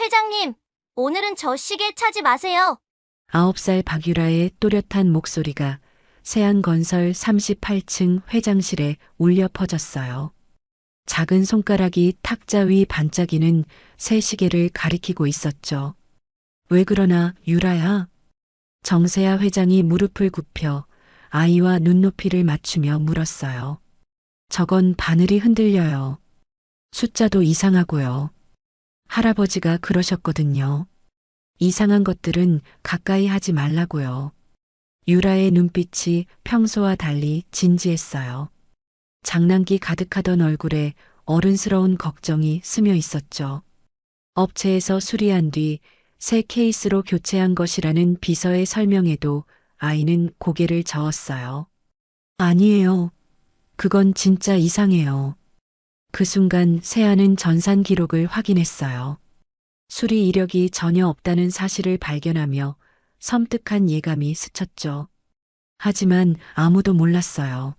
회장님, 오늘은 저 시계 차지 마세요. 9살 박유라의 또렷한 목소리가 세안건설 38층 회장실에 울려 퍼졌어요. 작은 손가락이 탁자 위 반짝이는 새 시계를 가리키고 있었죠. 왜 그러나 유라야? 정세아 회장이 무릎을 굽혀 아이와 눈높이를 맞추며 물었어요. 저건 바늘이 흔들려요. 숫자도 이상하고요. 할아버지가 그러셨거든요. 이상한 것들은 가까이 하지 말라고요. 유라의 눈빛이 평소와 달리 진지했어요. 장난기 가득하던 얼굴에 어른스러운 걱정이 스며 있었죠. 업체에서 수리한 뒤 새 케이스로 교체한 것이라는 비서의 설명에도 아이는 고개를 저었어요. 아니에요. 그건 진짜 이상해요. 그 순간 세아는 전산 기록을 확인했어요. 수리 이력이 전혀 없다는 사실을 발견하며 섬뜩한 예감이 스쳤죠. 하지만 아무도 몰랐어요.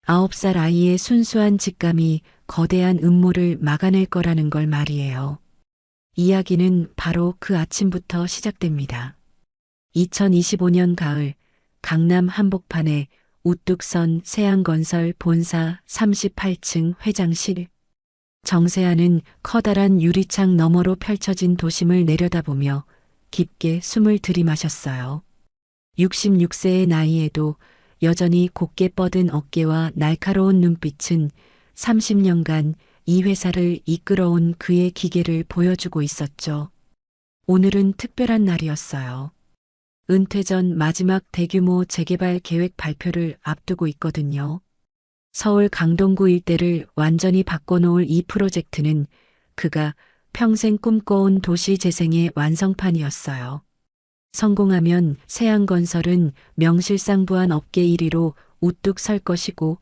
9살 아이의 순수한 직감이 거대한 음모를 막아낼 거라는 걸 말이에요. 이야기는 바로 그 아침부터 시작됩니다. 2025년 가을 강남 한복판에 우뚝 선 세안건설 본사 38층 회장실. 정세아는 커다란 유리창 너머로 펼쳐진 도심을 내려다보며 깊게 숨을 들이마셨어요. 66세의 나이에도 여전히 곧게 뻗은 어깨와 날카로운 눈빛은 30년간 이 회사를 이끌어온 그의 기계를 보여주고 있었죠. 오늘은 특별한 날이었어요. 은퇴 전 마지막 대규모 재개발 계획 발표를 앞두고 있거든요. 서울 강동구 일대를 완전히 바꿔놓을 이 프로젝트는 그가 평생 꿈꿔온 도시 재생의 완성판이었어요. 성공하면 세안건설은 명실상부한 업계 1위로 우뚝 설 것이고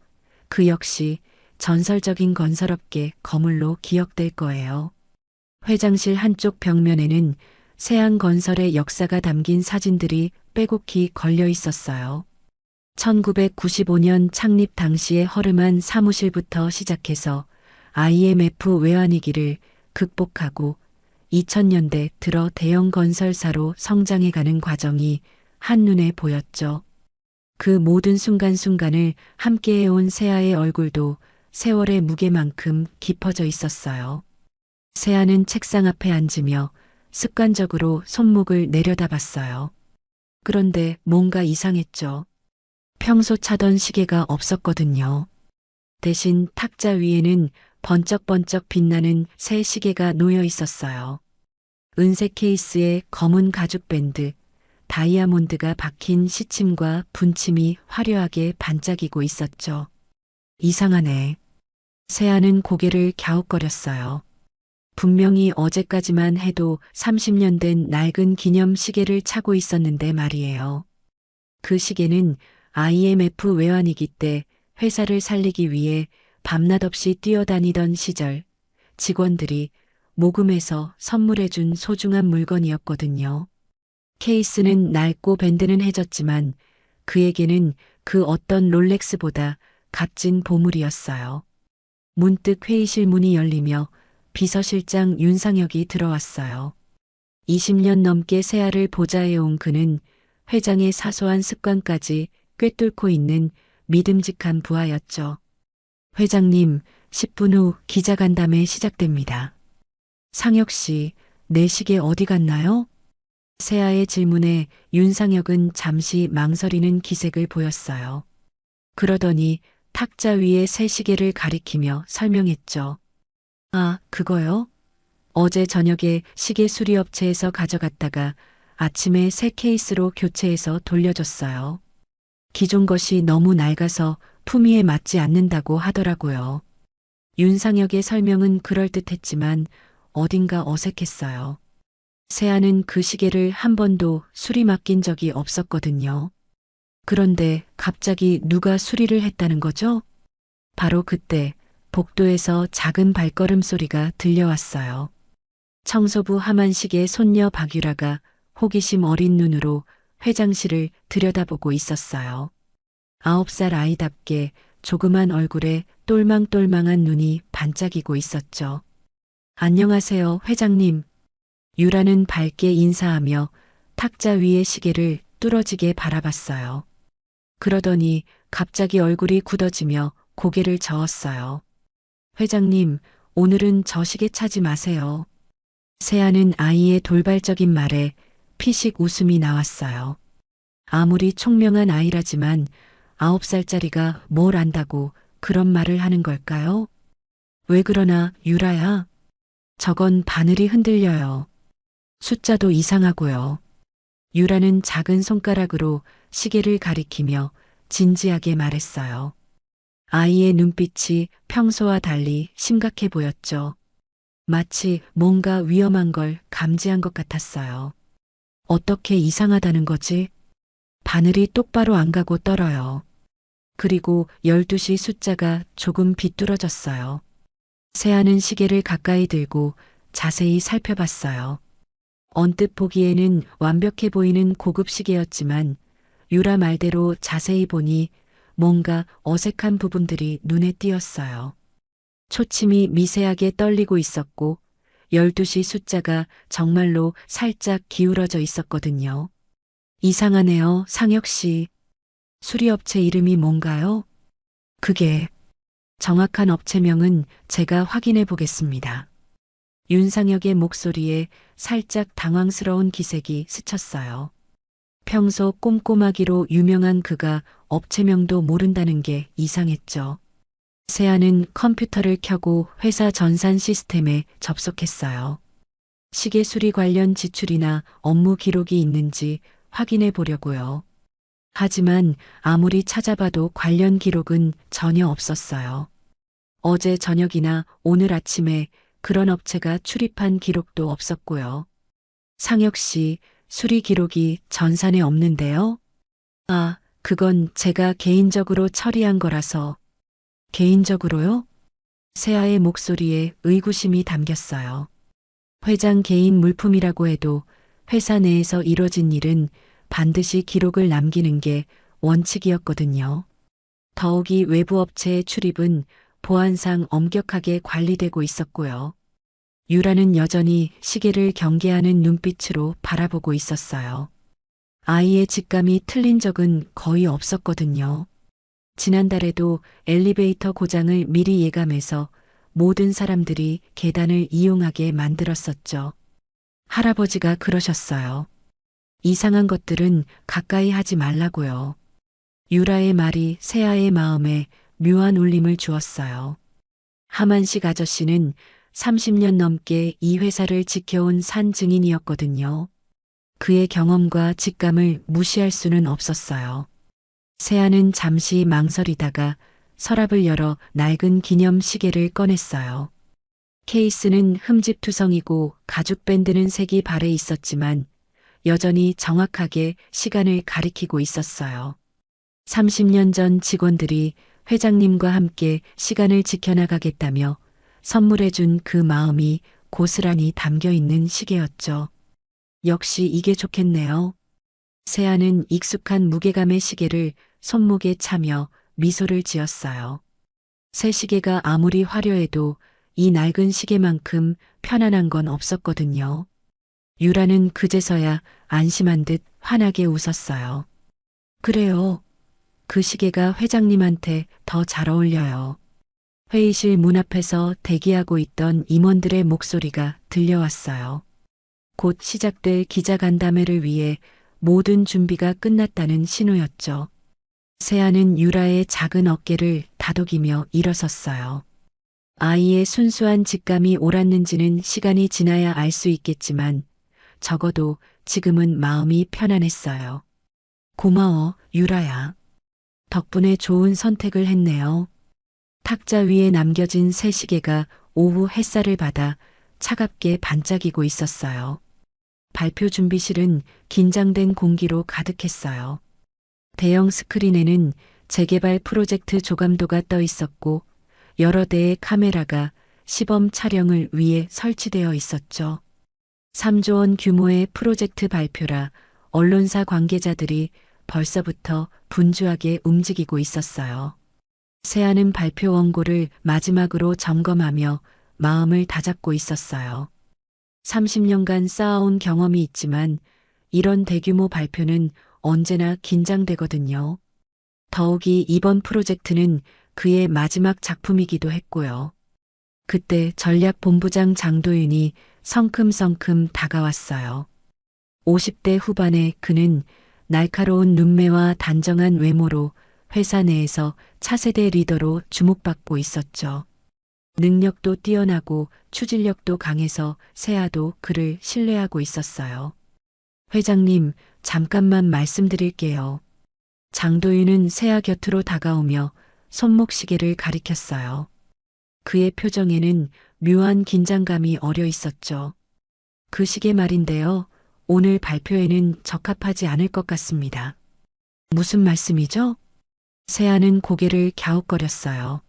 그 역시 전설적인 건설업계 거물로 기억될 거예요. 회장실 한쪽 벽면에는 세안건설의 역사가 담긴 사진들이 빼곡히 걸려 있었어요. 1995년 창립 당시의 허름한 사무실부터 시작해서 IMF 외환위기를 극복하고 2000년대 들어 대형 건설사로 성장해가는 과정이 한눈에 보였죠. 그 모든 순간순간을 함께해온 세아의 얼굴도 세월의 무게만큼 깊어져 있었어요. 세아는 책상 앞에 앉으며 습관적으로 손목을 내려다봤어요. 그런데 뭔가 이상했죠. 평소 차던 시계가 없었거든요. 대신 탁자 위에는 번쩍번쩍 빛나는 새 시계가 놓여 있었어요. 은색 케이스에 검은 가죽 밴드, 다이아몬드가 박힌 시침과 분침이 화려하게 반짝이고 있었죠. 이상하네. 세아는 고개를 갸웃거렸어요. 분명히 어제까지만 해도 30년 된 낡은 기념 시계를 차고 있었는데 말이에요. 그 시계는 IMF 외환위기 때 회사를 살리기 위해 밤낮 없이 뛰어다니던 시절 직원들이 모금해서 선물해준 소중한 물건이었거든요. 케이스는 낡고 밴드는 해졌지만 그에게는 그 어떤 롤렉스보다 값진 보물이었어요. 문득 회의실 문이 열리며 비서실장 윤상혁이 들어왔어요. 20년 넘게 세아를 보좌해온 그는 회장의 사소한 습관까지 꿰뚫고 있는 믿음직한 부하였죠. 회장님, 10분 후 기자간담회 시작됩니다. 상혁 씨, 내 시계 어디 갔나요? 세아의 질문에 윤상혁은 잠시 망설이는 기색을 보였어요. 그러더니 탁자 위에 새 시계를 가리키며 설명했죠. 아, 그거요? 어제 저녁에 시계 수리업체에서 가져갔다가 아침에 새 케이스로 교체해서 돌려줬어요. 기존 것이 너무 낡아서 품위에 맞지 않는다고 하더라고요. 윤상혁의 설명은 그럴듯했지만 어딘가 어색했어요. 세아는 그 시계를 한 번도 수리 맡긴 적이 없었거든요. 그런데 갑자기 누가 수리를 했다는 거죠? 바로 그때 복도에서 작은 발걸음 소리가 들려왔어요. 청소부 하만식의 손녀 박유라가 호기심 어린 눈으로 회장실을 들여다보고 있었어요. 9살 아이답게 조그만 얼굴에 똘망똘망한 눈이 반짝이고 있었죠. 안녕하세요, 회장님. 유라는 밝게 인사하며 탁자 위의 시계를 뚫어지게 바라봤어요. 그러더니 갑자기 얼굴이 굳어지며 고개를 저었어요. 회장님, 오늘은 저 시계 차지 마세요. 세아는 아이의 돌발적인 말에 피식 웃음이 나왔어요. 아무리 총명한 아이라지만 9살짜리가 뭘 안다고 그런 말을 하는 걸까요? 왜 그러나, 유라야? 저건 바늘이 흔들려요. 숫자도 이상하고요. 유라는 작은 손가락으로 시계를 가리키며 진지하게 말했어요. 아이의 눈빛이 평소와 달리 심각해 보였죠. 마치 뭔가 위험한 걸 감지한 것 같았어요. 어떻게 이상하다는 거지? 바늘이 똑바로 안 가고 떨어요. 그리고 12시 숫자가 조금 비뚤어졌어요. 세아는 시계를 가까이 들고 자세히 살펴봤어요. 언뜻 보기에는 완벽해 보이는 고급 시계였지만 유라 말대로 자세히 보니 뭔가 어색한 부분들이 눈에 띄었어요. 초침이 미세하게 떨리고 있었고 12시 숫자가 정말로 살짝 기울어져 있었거든요. 이상하네요, 상혁 씨. 수리업체 이름이 뭔가요? 그게 정확한 업체명은 제가 확인해 보겠습니다. 윤상혁의 목소리에 살짝 당황스러운 기색이 스쳤어요. 평소 꼼꼼하기로 유명한 그가 업체명도 모른다는 게 이상했죠. 세아는 컴퓨터를 켜고 회사 전산 시스템에 접속했어요. 시계 수리 관련 지출이나 업무 기록이 있는지 확인해 보려고요. 하지만 아무리 찾아봐도 관련 기록은 전혀 없었어요. 어제 저녁이나 오늘 아침에 그런 업체가 출입한 기록도 없었고요. 상혁 씨, 수리 기록이 전산에 없는데요? 아, 그건 제가 개인적으로 처리한 거라서. 개인적으로요? 세아의 목소리에 의구심이 담겼어요. 회장 개인 물품이라고 해도 회사 내에서 이뤄진 일은 반드시 기록을 남기는 게 원칙이었거든요. 더욱이 외부 업체의 출입은 보안상 엄격하게 관리되고 있었고요. 유라는 여전히 시계를 경계하는 눈빛으로 바라보고 있었어요. 아이의 직감이 틀린 적은 거의 없었거든요. 지난달에도 엘리베이터 고장을 미리 예감해서 모든 사람들이 계단을 이용하게 만들었었죠. 할아버지가 그러셨어요. 이상한 것들은 가까이 하지 말라고요. 유라의 말이 세아의 마음에 묘한 울림을 주었어요. 하만식 아저씨는 30년 넘게 이 회사를 지켜온 산 증인이었거든요. 그의 경험과 직감을 무시할 수는 없었어요. 세아는 잠시 망설이다가 서랍을 열어 낡은 기념 시계를 꺼냈어요. 케이스는 흠집투성이고 가죽 밴드는 색이 발해 있었지만 여전히 정확하게 시간을 가리키고 있었어요. 30년 전 직원들이 회장님과 함께 시간을 지켜나가겠다며 선물해준 그 마음이 고스란히 담겨 있는 시계였죠. 역시 이게 좋겠네요. 세아는 익숙한 무게감의 시계를 손목에 차며 미소를 지었어요. 새 시계가 아무리 화려해도 이 낡은 시계만큼 편안한 건 없었거든요. 유라는 그제서야 안심한 듯 환하게 웃었어요. 그래요. 그 시계가 회장님한테 더 잘 어울려요. 회의실 문 앞에서 대기하고 있던 임원들의 목소리가 들려왔어요. 곧 시작될 기자간담회를 위해 모든 준비가 끝났다는 신호였죠. 세아는 유라의 작은 어깨를 다독이며 일어섰어요. 아이의 순수한 직감이 옳았는지는 시간이 지나야 알 수 있겠지만 적어도 지금은 마음이 편안했어요. 고마워, 유라야. 덕분에 좋은 선택을 했네요. 탁자 위에 남겨진 새 시계가 오후 햇살을 받아 차갑게 반짝이고 있었어요. 발표 준비실은 긴장된 공기로 가득했어요. 대형 스크린에는 재개발 프로젝트 조감도가 떠 있었고 여러 대의 카메라가 시범 촬영을 위해 설치되어 있었죠. 3조 원 규모의 프로젝트 발표라 언론사 관계자들이 벌써부터 분주하게 움직이고 있었어요. 세아는 발표 원고를 마지막으로 점검하며 마음을 다잡고 있었어요. 30년간 쌓아온 경험이 있지만 이런 대규모 발표는 언제나 긴장되거든요. 더욱이 이번 프로젝트는 그의 마지막 작품이기도 했고요. 그때 전략본부장 장도윤이 성큼성큼 다가왔어요. 50대 후반의 그는 날카로운 눈매와 단정한 외모로 회사 내에서 차세대 리더로 주목받고 있었죠. 능력도 뛰어나고 추진력도 강해서 세아도 그를 신뢰하고 있었어요. 회장님, 잠깐만 말씀드릴게요. 장도윤은 세아 곁으로 다가오며 손목시계를 가리켰어요. 그의 표정에는 묘한 긴장감이 어려 있었죠. 그 시계 말인데요. 오늘 발표에는 적합하지 않을 것 같습니다. 무슨 말씀이죠? 세아는 고개를 갸웃거렸어요.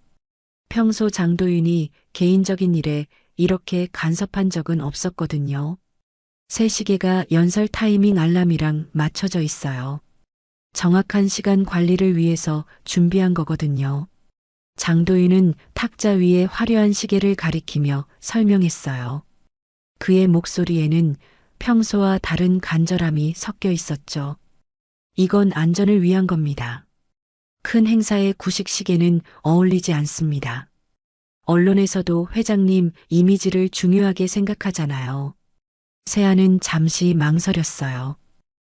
평소 장도윤이 개인적인 일에 이렇게 간섭한 적은 없었거든요. 새 시계가 연설 타이밍 알람이랑 맞춰져 있어요. 정확한 시간 관리를 위해서 준비한 거거든요. 장도윤은 탁자 위에 화려한 시계를 가리키며 설명했어요. 그의 목소리에는 평소와 다른 간절함이 섞여 있었죠. 이건 안전을 위한 겁니다. 큰 행사의 구식 시계는 어울리지 않습니다. 언론에서도 회장님 이미지를 중요하게 생각하잖아요. 세아는 잠시 망설였어요.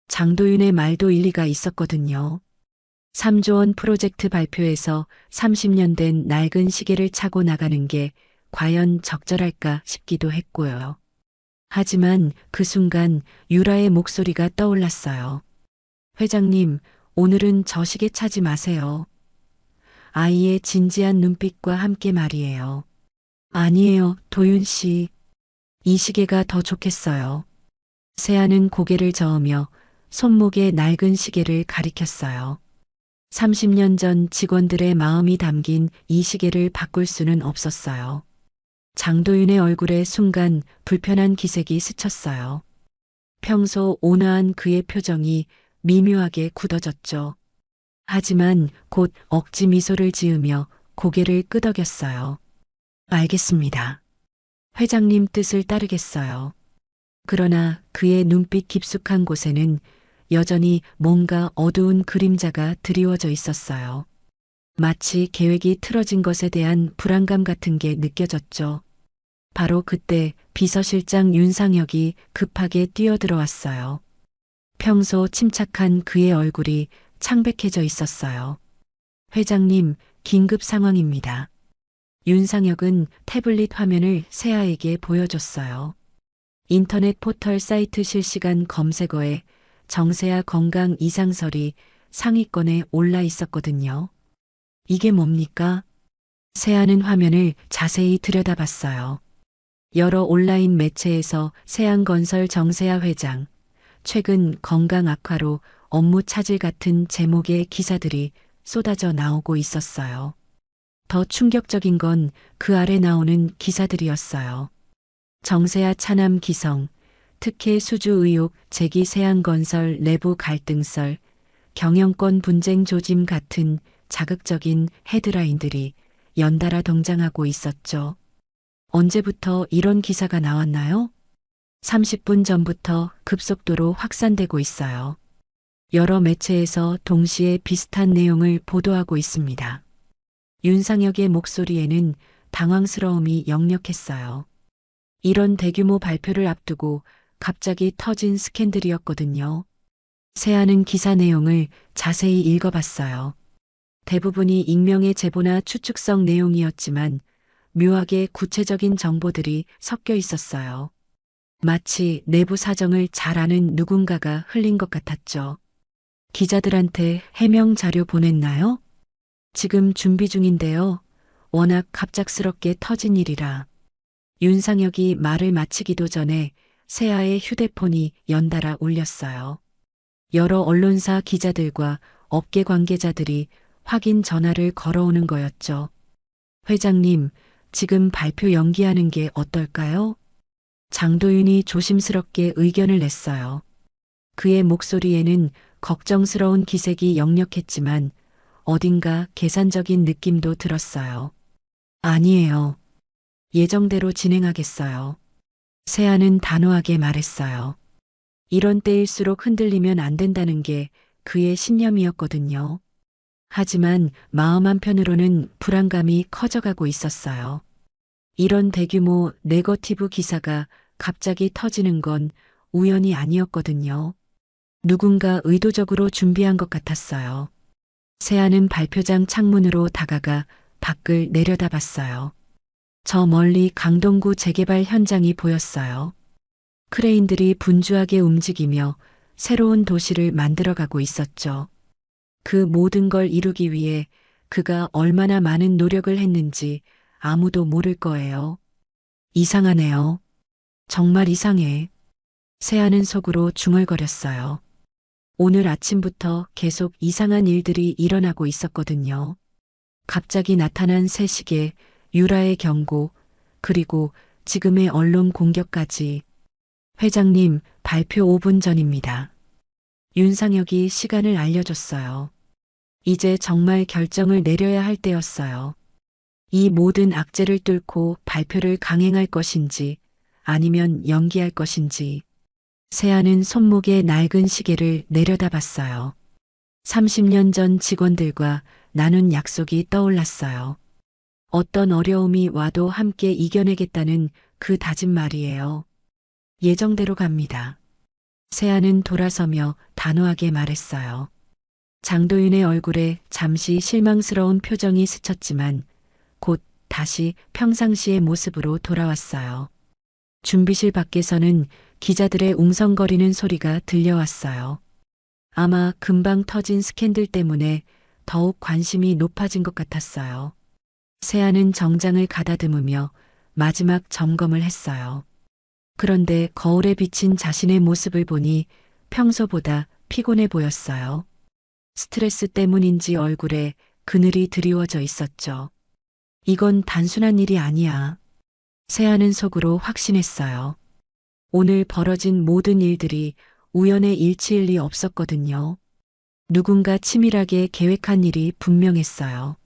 장도윤의 말도 일리가 있었거든요. 3조 원 프로젝트 발표에서 30년 된 낡은 시계를 차고 나가는 게 과연 적절할까 싶기도 했고요. 하지만 그 순간 유라의 목소리가 떠올랐어요. 회장님, 오늘은 저 시계 차지 마세요. 아이의 진지한 눈빛과 함께 말이에요. 아니에요, 도윤 씨. 이 시계가 더 좋겠어요. 세아는 고개를 저으며 손목에 낡은 시계를 가리켰어요. 30년 전 직원들의 마음이 담긴 이 시계를 바꿀 수는 없었어요. 장도윤의 얼굴에 순간 불편한 기색이 스쳤어요. 평소 온화한 그의 표정이 미묘하게 굳어졌죠. 하지만 곧 억지 미소를 지으며 고개를 끄덕였어요. 알겠습니다. 회장님 뜻을 따르겠어요. 그러나 그의 눈빛 깊숙한 곳에는 여전히 뭔가 어두운 그림자가 드리워져 있었어요. 마치 계획이 틀어진 것에 대한 불안감 같은 게 느껴졌죠. 바로 그때 비서실장 윤상혁이 급하게 뛰어들어왔어요. 평소 침착한 그의 얼굴이 창백해져 있었어요. 회장님, 긴급 상황입니다. 윤상혁은 태블릿 화면을 세아에게 보여줬어요. 인터넷 포털 사이트 실시간 검색어에 정세아 건강 이상설이 상위권에 올라 있었거든요. 이게 뭡니까? 세아는 화면을 자세히 들여다봤어요. 여러 온라인 매체에서 세안건설 정세아 회장, 최근 건강 악화로 업무 차질 같은 제목의 기사들이 쏟아져 나오고 있었어요. 더 충격적인 건 그 아래 나오는 기사들이었어요. 정세아 차남 기성, 특혜 수주 의혹 제기 세안건설 내부 갈등설, 경영권 분쟁 조짐 같은 자극적인 헤드라인들이 연달아 등장하고 있었죠. 언제부터 이런 기사가 나왔나요? 30분 전부터 급속도로 확산되고 있어요. 여러 매체에서 동시에 비슷한 내용을 보도하고 있습니다. 윤상혁의 목소리에는 당황스러움이 역력했어요. 이런 대규모 발표를 앞두고 갑자기 터진 스캔들이었거든요. 세아는 기사 내용을 자세히 읽어봤어요. 대부분이 익명의 제보나 추측성 내용이었지만 묘하게 구체적인 정보들이 섞여 있었어요. 마치 내부 사정을 잘 아는 누군가가 흘린 것 같았죠. 기자들한테 해명 자료 보냈나요? 지금 준비 중인데요. 워낙 갑작스럽게 터진 일이라. 윤상혁이 말을 마치기도 전에 세아의 휴대폰이 연달아 울렸어요. 여러 언론사 기자들과 업계 관계자들이 확인 전화를 걸어오는 거였죠. 회장님, 지금 발표 연기하는 게 어떨까요? 장도윤이 조심스럽게 의견을 냈어요. 그의 목소리에는 걱정스러운 기색이 역력했지만 어딘가 계산적인 느낌도 들었어요. 아니에요. 예정대로 진행하겠어요. 세아는 단호하게 말했어요. 이런 때일수록 흔들리면 안 된다는 게 그의 신념이었거든요. 하지만 마음 한편으로는 불안감이 커져가고 있었어요. 이런 대규모 네거티브 기사가 갑자기 터지는 건 우연이 아니었거든요. 누군가 의도적으로 준비한 것 같았어요. 세아는 발표장 창문으로 다가가 밖을 내려다봤어요. 저 멀리 강동구 재개발 현장이 보였어요. 크레인들이 분주하게 움직이며 새로운 도시를 만들어가고 있었죠. 그 모든 걸 이루기 위해 그가 얼마나 많은 노력을 했는지 아무도 모를 거예요. 이상하네요. 정말 이상해. 세아는 속으로 중얼거렸어요. 오늘 아침부터 계속 이상한 일들이 일어나고 있었거든요. 갑자기 나타난 새 시계, 유라의 경고, 그리고 지금의 언론 공격까지. 회장님, 발표 5분 전입니다. 윤상혁이 시간을 알려줬어요. 이제 정말 결정을 내려야 할 때였어요. 이 모든 악재를 뚫고 발표를 강행할 것인지 아니면 연기할 것인지. 세아는 손목에 낡은 시계를 내려다봤어요. 30년 전 직원들과 나눈 약속이 떠올랐어요. 어떤 어려움이 와도 함께 이겨내겠다는 그 다짐 말이에요. 예정대로 갑니다. 세아는 돌아서며 단호하게 말했어요. 장도윤의 얼굴에 잠시 실망스러운 표정이 스쳤지만 곧 다시 평상시의 모습으로 돌아왔어요. 준비실 밖에서는 기자들의 웅성거리는 소리가 들려왔어요. 아마 금방 터진 스캔들 때문에 더욱 관심이 높아진 것 같았어요. 세아는 정장을 가다듬으며 마지막 점검을 했어요. 그런데 거울에 비친 자신의 모습을 보니 평소보다 피곤해 보였어요. 스트레스 때문인지 얼굴에 그늘이 드리워져 있었죠. 이건 단순한 일이 아니야. 세아는 속으로 확신했어요. 오늘 벌어진 모든 일들이 우연의 일치일 리 없었거든요. 누군가 치밀하게 계획한 일이 분명했어요.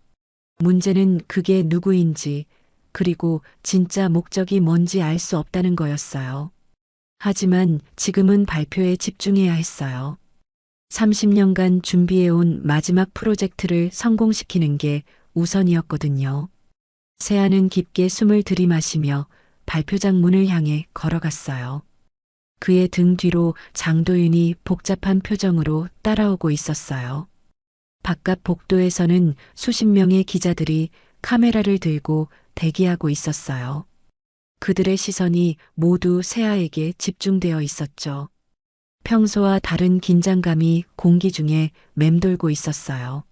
문제는 그게 누구인지, 그리고 진짜 목적이 뭔지 알 수 없다는 거였어요. 하지만 지금은 발표에 집중해야 했어요. 30년간 준비해온 마지막 프로젝트를 성공시키는 게 우선이었거든요. 세아는 깊게 숨을 들이마시며 발표장 문을 향해 걸어갔어요. 그의 등 뒤로 장도윤이 복잡한 표정으로 따라오고 있었어요. 바깥 복도에서는 수십 명의 기자들이 카메라를 들고 대기하고 있었어요. 그들의 시선이 모두 세아에게 집중되어 있었죠. 평소와 다른 긴장감이 공기 중에 맴돌고 있었어요.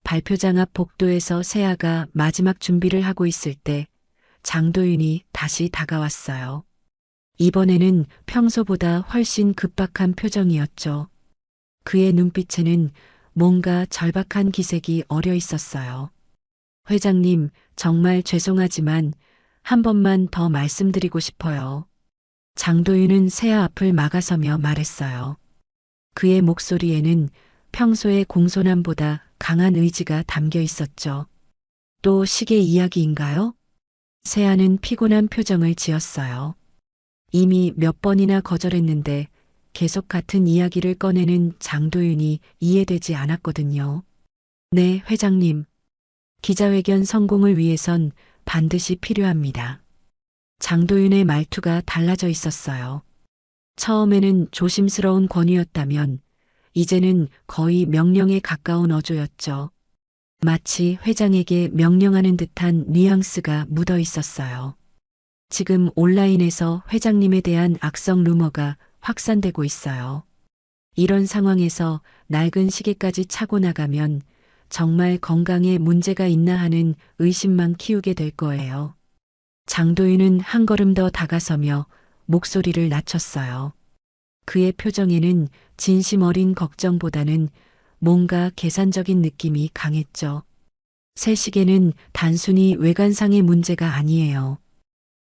발표장 앞 복도에서 세아가 마지막 준비를 하고 있을 때 장도윤이 다시 다가왔어요. 이번에는 평소보다 훨씬 급박한 표정이었죠. 그의 눈빛에는 뭔가 절박한 기색이 어려 있었어요. 회장님, 정말 죄송하지만 한 번만 더 말씀드리고 싶어요. 장도윤은 세아 앞을 막아서며 말했어요. 그의 목소리에는 평소의 공손함보다 강한 의지가 담겨 있었죠. 또 시계 이야기인가요? 세아는 피곤한 표정을 지었어요. 이미 몇 번이나 거절했는데 계속 같은 이야기를 꺼내는 장도윤이 이해되지 않았거든요. 네, 회장님. 기자회견 성공을 위해선 반드시 필요합니다. 장도윤의 말투가 달라져 있었어요. 처음에는 조심스러운 권유였다면 이제는 거의 명령에 가까운 어조였죠. 마치 회장에게 명령하는 듯한 뉘앙스가 묻어 있었어요. 지금 온라인에서 회장님에 대한 악성 루머가 확산되고 있어요. 이런 상황에서 낡은 시계까지 차고 나가면 정말 건강에 문제가 있나 하는 의심만 키우게 될 거예요. 장도윤은 한 걸음 더 다가서며 목소리를 낮췄어요. 그의 표정에는 진심 어린 걱정보다는 뭔가 계산적인 느낌이 강했죠. 새 시계는 단순히 외관상의 문제가 아니에요.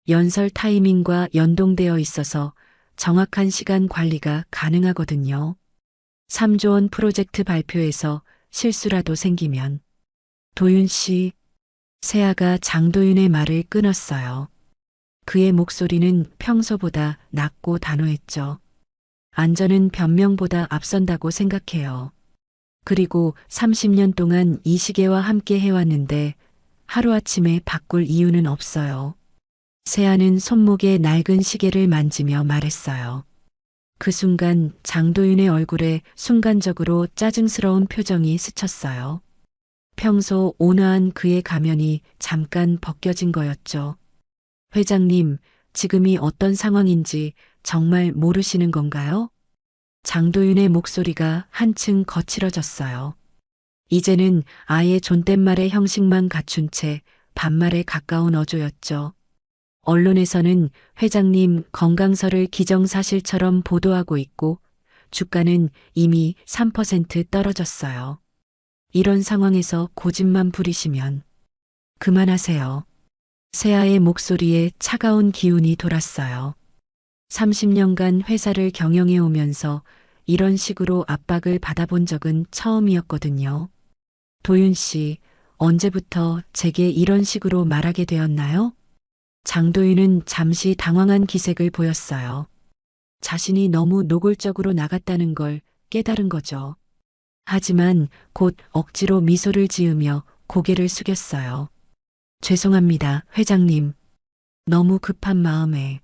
연설 타이밍과 연동되어 있어서 정확한 시간 관리가 가능하거든요. 3조 원 프로젝트 발표에서 실수라도 생기면. 도윤 씨, 세아가 장도윤의 말을 끊었어요. 그의 목소리는 평소보다 낮고 단호했죠. 안전은 변명보다 앞선다고 생각해요. 그리고 30년 동안 이 시계와 함께 해왔는데 하루아침에 바꿀 이유는 없어요. 세아는 손목에 낡은 시계를 만지며 말했어요. 그 순간 장도윤의 얼굴에 순간적으로 짜증스러운 표정이 스쳤어요. 평소 온화한 그의 가면이 잠깐 벗겨진 거였죠. 회장님, 지금이 어떤 상황인지 정말 모르시는 건가요? 장도윤의 목소리가 한층 거칠어졌어요. 이제는 아예 존댓말의 형식만 갖춘 채 반말에 가까운 어조였죠. 언론에서는 회장님 건강설을 기정사실처럼 보도하고 있고 주가는 이미 3% 떨어졌어요. 이런 상황에서 고집만 부리시면 그만하세요. 세아의 목소리에 차가운 기운이 돌았어요. 30년간 회사를 경영해 오면서 이런 식으로 압박을 받아본 적은 처음이었거든요. 도윤 씨, 언제부터 제게 이런 식으로 말하게 되었나요? 장도윤은 잠시 당황한 기색을 보였어요. 자신이 너무 노골적으로 나갔다는 걸 깨달은 거죠. 하지만 곧 억지로 미소를 지으며 고개를 숙였어요. 죄송합니다, 회장님. 너무 급한 마음에.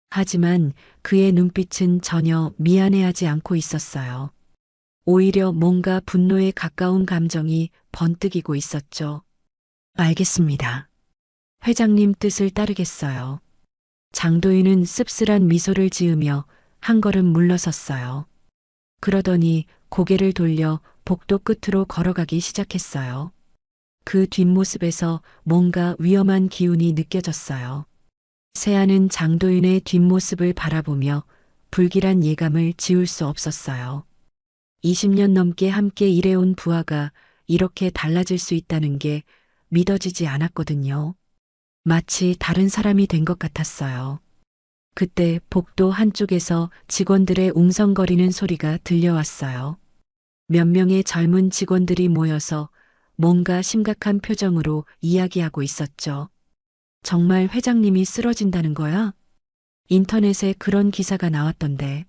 하지만 그의 눈빛은 전혀 미안해하지 않고 있었어요. 오히려 뭔가 분노에 가까운 감정이 번뜩이고 있었죠. 알겠습니다. 회장님 뜻을 따르겠어요. 장도윤은 씁쓸한 미소를 지으며 한 걸음 물러섰어요. 그러더니 고개를 돌려 복도 끝으로 걸어가기 시작했어요. 그 뒷모습에서 뭔가 위험한 기운이 느껴졌어요. 세아는 장도윤의 뒷모습을 바라보며 불길한 예감을 지울 수 없었어요. 20년 넘게 함께 일해온 부하가 이렇게 달라질 수 있다는 게 믿어지지 않았거든요. 마치 다른 사람이 된 것 같았어요. 그때 복도 한쪽에서 직원들의 웅성거리는 소리가 들려왔어요. 몇 명의 젊은 직원들이 모여서 뭔가 심각한 표정으로 이야기하고 있었죠. 정말 회장님이 쓰러진다는 거야? 인터넷에 그런 기사가 나왔던데.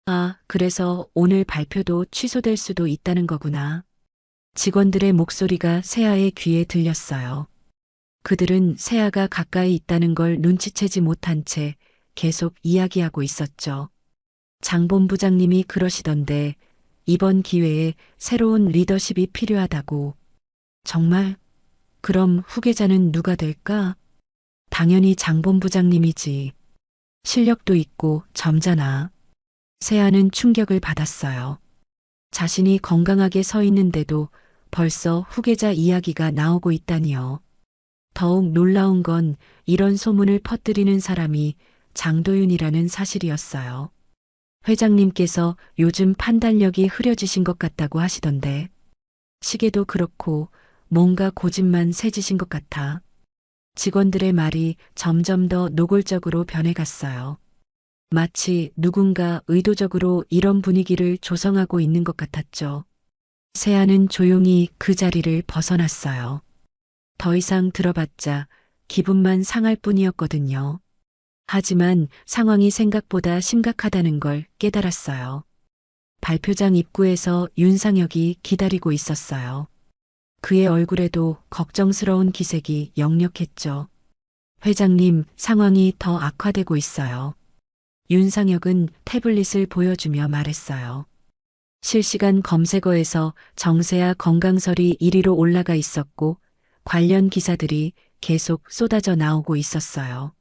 아, 그래서 오늘 발표도 취소될 수도 있다는 거구나. 직원들의 목소리가 세아의 귀에 들렸어요. 그들은 세아가 가까이 있다는 걸 눈치채지 못한 채 계속 이야기하고 있었죠. 장 본부장님이 그러시던데 이번 기회에 새로운 리더십이 필요하다고. 정말? 그럼 후계자는 누가 될까? 당연히 장 본부장님이지. 실력도 있고 점잖아. 세아는 충격을 받았어요. 자신이 건강하게 서 있는데도 벌써 후계자 이야기가 나오고 있다니요. 더욱 놀라운 건 이런 소문을 퍼뜨리는 사람이 장도윤이라는 사실이었어요. 회장님께서 요즘 판단력이 흐려지신 것 같다고 하시던데. 시계도 그렇고 뭔가 고집만 세지신 것 같아. 직원들의 말이 점점 더 노골적으로 변해갔어요. 마치 누군가 의도적으로 이런 분위기를 조성하고 있는 것 같았죠. 세아는 조용히 그 자리를 벗어났어요. 더 이상 들어봤자 기분만 상할 뿐이었거든요. 하지만 상황이 생각보다 심각하다는 걸 깨달았어요. 발표장 입구에서 윤상혁이 기다리고 있었어요. 그의 얼굴에도 걱정스러운 기색이 역력했죠. 회장님, 상황이 더 악화되고 있어요. 윤상혁은 태블릿을 보여주며 말했어요. 실시간 검색어에서 정세아 건강설이 1위로 올라가 있었고 관련 기사들이 계속 쏟아져 나오고 있었어요.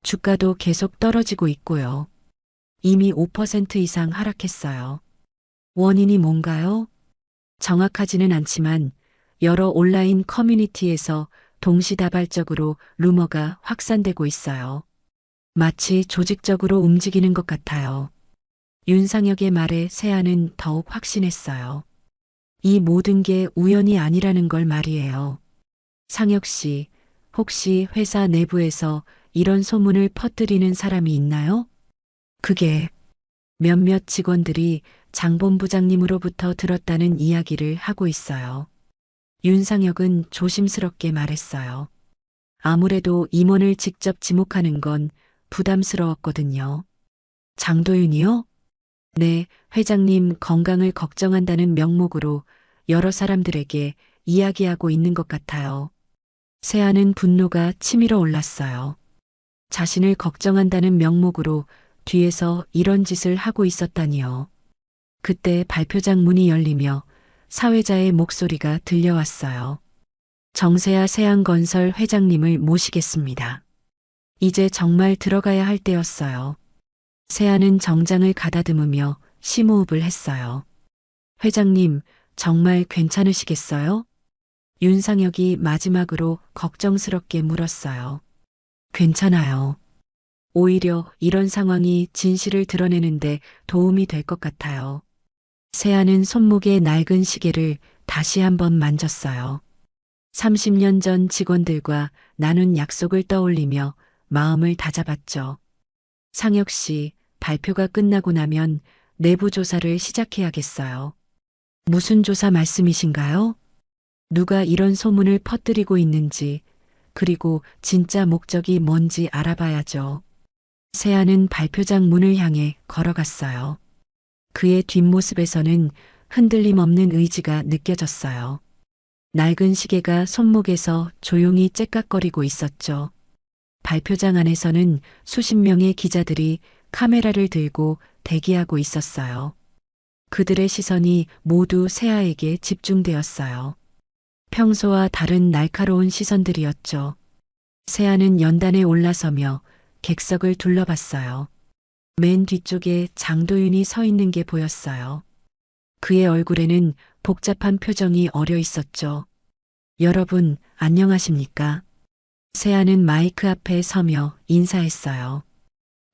주가도 계속 떨어지고 있고요. 이미 5% 이상 하락했어요. 원인이 뭔가요? 정확하지는 않지만 여러 온라인 커뮤니티에서 동시다발적으로 루머가 확산되고 있어요. 마치 조직적으로 움직이는 것 같아요. 윤상혁의 말에 세아는 더욱 확신했어요. 이 모든 게 우연이 아니라는 걸 말이에요. 상혁 씨, 혹시 회사 내부에서 이런 소문을 퍼뜨리는 사람이 있나요? 그게 몇몇 직원들이 장 본부장님으로부터 들었다는 이야기를 하고 있어요. 윤상혁은 조심스럽게 말했어요. 아무래도 임원을 직접 지목하는 건 부담스러웠거든요. 장도윤이요? 네, 회장님 건강을 걱정한다는 명목으로 여러 사람들에게 이야기하고 있는 것 같아요. 세아는 분노가 치밀어 올랐어요. 자신을 걱정한다는 명목으로 뒤에서 이런 짓을 하고 있었다니요. 그때 발표장 문이 열리며 사회자의 목소리가 들려왔어요. 정세아 세안건설 회장님을 모시겠습니다. 이제 정말 들어가야 할 때였어요. 세아는 정장을 가다듬으며 심호흡을 했어요. 회장님, 정말 괜찮으시겠어요? 윤상혁이 마지막으로 걱정스럽게 물었어요. 괜찮아요. 오히려 이런 상황이 진실을 드러내는데 도움이 될 것 같아요. 세아는 손목에 낡은 시계를 다시 한번 만졌어요. 30년 전 직원들과 나눈 약속을 떠올리며 마음을 다잡았죠. 상혁 씨, 발표가 끝나고 나면 내부 조사를 시작해야겠어요. 무슨 조사 말씀이신가요? 누가 이런 소문을 퍼뜨리고 있는지, 그리고 진짜 목적이 뭔지 알아봐야죠. 세아는 발표장 문을 향해 걸어갔어요. 그의 뒷모습에서는 흔들림 없는 의지가 느껴졌어요. 낡은 시계가 손목에서 조용히 째깍거리고 있었죠. 발표장 안에서는 수십 명의 기자들이 카메라를 들고 대기하고 있었어요. 그들의 시선이 모두 세아에게 집중되었어요. 평소와 다른 날카로운 시선들이었죠. 세아는 연단에 올라서며 객석을 둘러봤어요. 맨 뒤쪽에 장도윤이 서 있는 게 보였어요. 그의 얼굴에는 복잡한 표정이 어려 있었죠. 여러분, 안녕하십니까? 세아는 마이크 앞에 서며 인사했어요.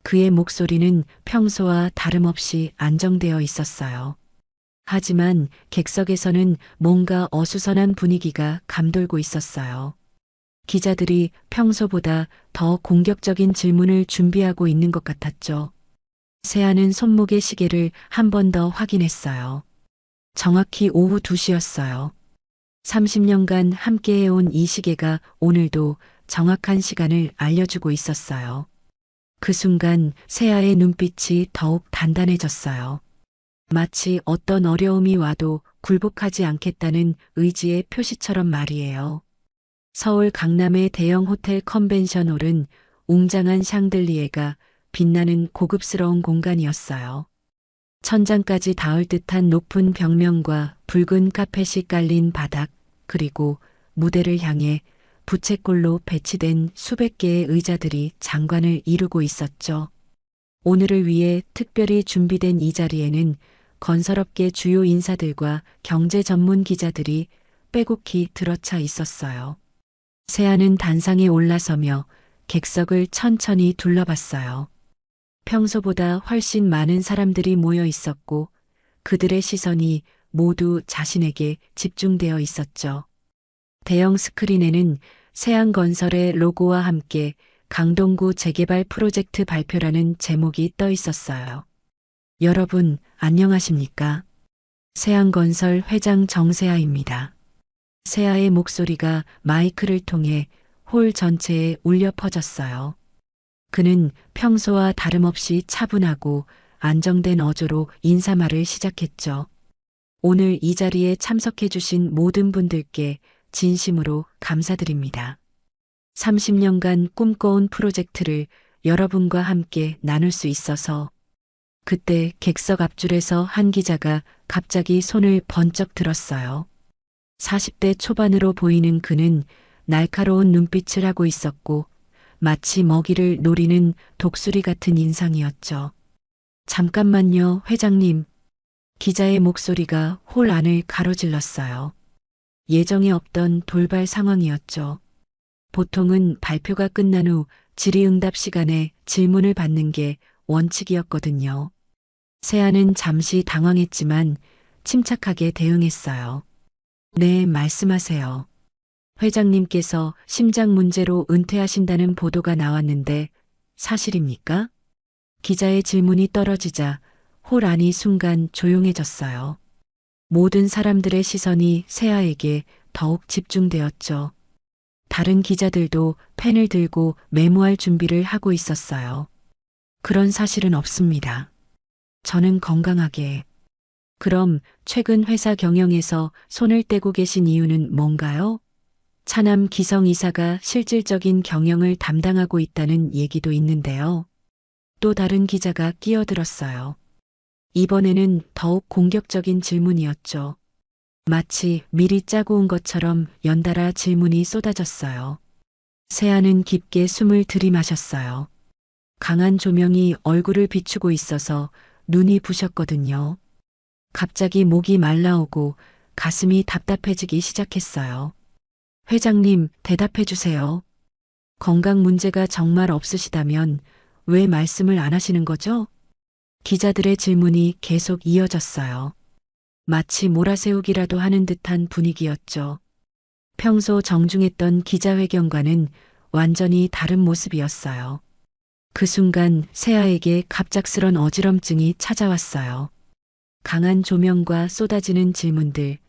그의 목소리는 평소와 다름없이 안정되어 있었어요. 하지만 객석에서는 뭔가 어수선한 분위기가 감돌고 있었어요. 기자들이 평소보다 더 공격적인 질문을 준비하고 있는 것 같았죠. 세아는 손목의 시계를 한 번 더 확인했어요. 정확히 오후 2시였어요. 30년간 함께해온 이 시계가 오늘도 정확한 시간을 알려주고 있었어요. 그 순간 세아의 눈빛이 더욱 단단해졌어요. 마치 어떤 어려움이 와도 굴복하지 않겠다는 의지의 표시처럼 말이에요. 서울 강남의 대형 호텔 컨벤션홀은 웅장한 샹들리에가 빛나는 고급스러운 공간이었어요. 천장까지 닿을 듯한 높은 벽면과 붉은 카펫이 깔린 바닥, 그리고 무대를 향해 부채꼴로 배치된 수백 개의 의자들이 장관을 이루고 있었죠. 오늘을 위해 특별히 준비된 이 자리에는 건설업계 주요 인사들과 경제 전문 기자들이 빼곡히 들어차 있었어요. 세아는 단상에 올라서며 객석을 천천히 둘러봤어요. 평소보다 훨씬 많은 사람들이 모여 있었고 그들의 시선이 모두 자신에게 집중되어 있었죠. 대형 스크린에는 세안건설의 로고와 함께 강동구 재개발 프로젝트 발표라는 제목이 떠 있었어요. 여러분, 안녕하십니까? 세안건설 회장 정세아입니다. 세아의 목소리가 마이크를 통해 홀 전체에 울려 퍼졌어요. 그는 평소와 다름없이 차분하고 안정된 어조로 인사말을 시작했죠. 오늘 이 자리에 참석해 주신 모든 분들께 진심으로 감사드립니다. 30년간 꿈꿔온 프로젝트를 여러분과 함께 나눌 수 있어서 그때 객석 앞줄에서 한 기자가 갑자기 손을 번쩍 들었어요. 40대 초반으로 보이는 그는 날카로운 눈빛을 하고 있었고 마치 먹이를 노리는 독수리 같은 인상이었죠. 잠깐만요, 회장님. 기자의 목소리가 홀 안을 가로질렀어요. 예정에 없던 돌발 상황이었죠. 보통은 발표가 끝난 후 질의응답 시간에 질문을 받는 게 원칙이었거든요. 세아는 잠시 당황했지만 침착하게 대응했어요. 네, 말씀하세요. 회장님께서 심장 문제로 은퇴하신다는 보도가 나왔는데 사실입니까? 기자의 질문이 떨어지자 홀 안이 순간 조용해졌어요. 모든 사람들의 시선이 세아에게 더욱 집중되었죠. 다른 기자들도 펜을 들고 메모할 준비를 하고 있었어요. 그런 사실은 없습니다. 저는 건강하게. 그럼 최근 회사 경영에서 손을 떼고 계신 이유는 뭔가요? 차남 기성 이사가 실질적인 경영을 담당하고 있다는 얘기도 있는데요. 또 다른 기자가 끼어들었어요. 이번에는 더욱 공격적인 질문이었죠. 마치 미리 짜고 온 것처럼 연달아 질문이 쏟아졌어요. 세아는 깊게 숨을 들이마셨어요. 강한 조명이 얼굴을 비추고 있어서 눈이 부셨거든요. 갑자기 목이 말라오고 가슴이 답답해지기 시작했어요. 회장님, 대답해 주세요. 건강 문제가 정말 없으시다면 왜 말씀을 안 하시는 거죠? 기자들의 질문이 계속 이어졌어요. 마치 몰아세우기라도 하는 듯한 분위기였죠. 평소 정중했던 기자회견과는 완전히 다른 모습이었어요. 그 순간 세아에게 갑작스런 어지럼증이 찾아왔어요. 강한 조명과 쏟아지는 질문들,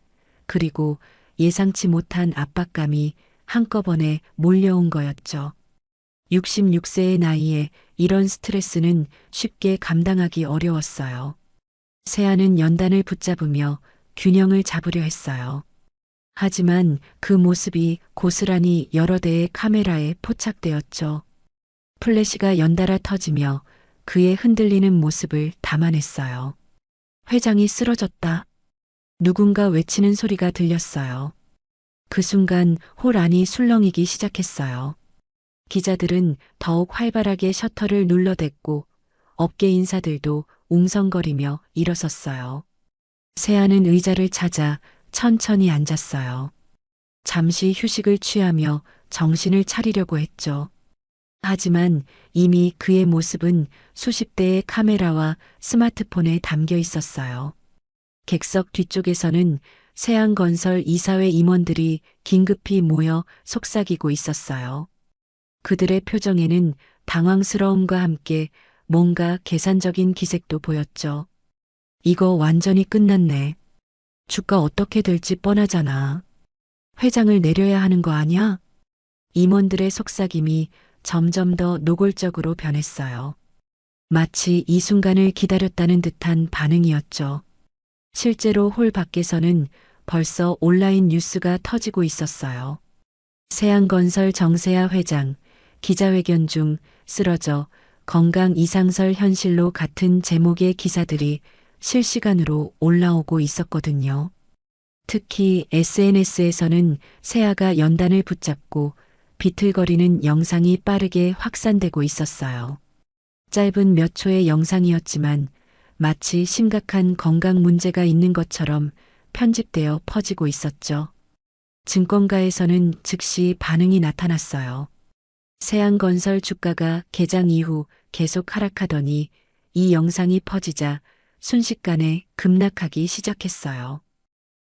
그리고 예상치 못한 압박감이 한꺼번에 몰려온 거였죠. 66세의 나이에 이런 스트레스는 쉽게 감당하기 어려웠어요. 세아는 연단을 붙잡으며 균형을 잡으려 했어요. 하지만 그 모습이 고스란히 여러 대의 카메라에 포착되었죠. 플래시가 연달아 터지며 그의 흔들리는 모습을 담아냈어요. 회장이 쓰러졌다. 누군가 외치는 소리가 들렸어요. 그 순간 홀 안이 술렁이기 시작했어요. 기자들은 더욱 활발하게 셔터를 눌러댔고 업계 인사들도 웅성거리며 일어섰어요. 세아는 의자를 찾아 천천히 앉았어요. 잠시 휴식을 취하며 정신을 차리려고 했죠. 하지만 이미 그의 모습은 수십 대의 카메라와 스마트폰에 담겨 있었어요. 객석 뒤쪽에서는 세안건설 이사회 임원들이 긴급히 모여 속삭이고 있었어요. 그들의 표정에는 당황스러움과 함께 뭔가 계산적인 기색도 보였죠. 이거 완전히 끝났네. 주가 어떻게 될지 뻔하잖아. 회장을 내려야 하는 거 아니야? 임원들의 속삭임이 점점 더 노골적으로 변했어요. 마치 이 순간을 기다렸다는 듯한 반응이었죠. 실제로 홀 밖에서는 벌써 온라인 뉴스가 터지고 있었어요. 세안건설 정세아 회장, 기자회견 중 쓰러져 건강 이상설 현실로 같은 제목의 기사들이 실시간으로 올라오고 있었거든요. 특히 SNS에서는 세아가 연단을 붙잡고 비틀거리는 영상이 빠르게 확산되고 있었어요. 짧은 몇 초의 영상이었지만 마치 심각한 건강 문제가 있는 것처럼 편집되어 퍼지고 있었죠. 증권가에서는 즉시 반응이 나타났어요. 세안건설 주가가 개장 이후 계속 하락하더니 이 영상이 퍼지자 순식간에 급락하기 시작했어요.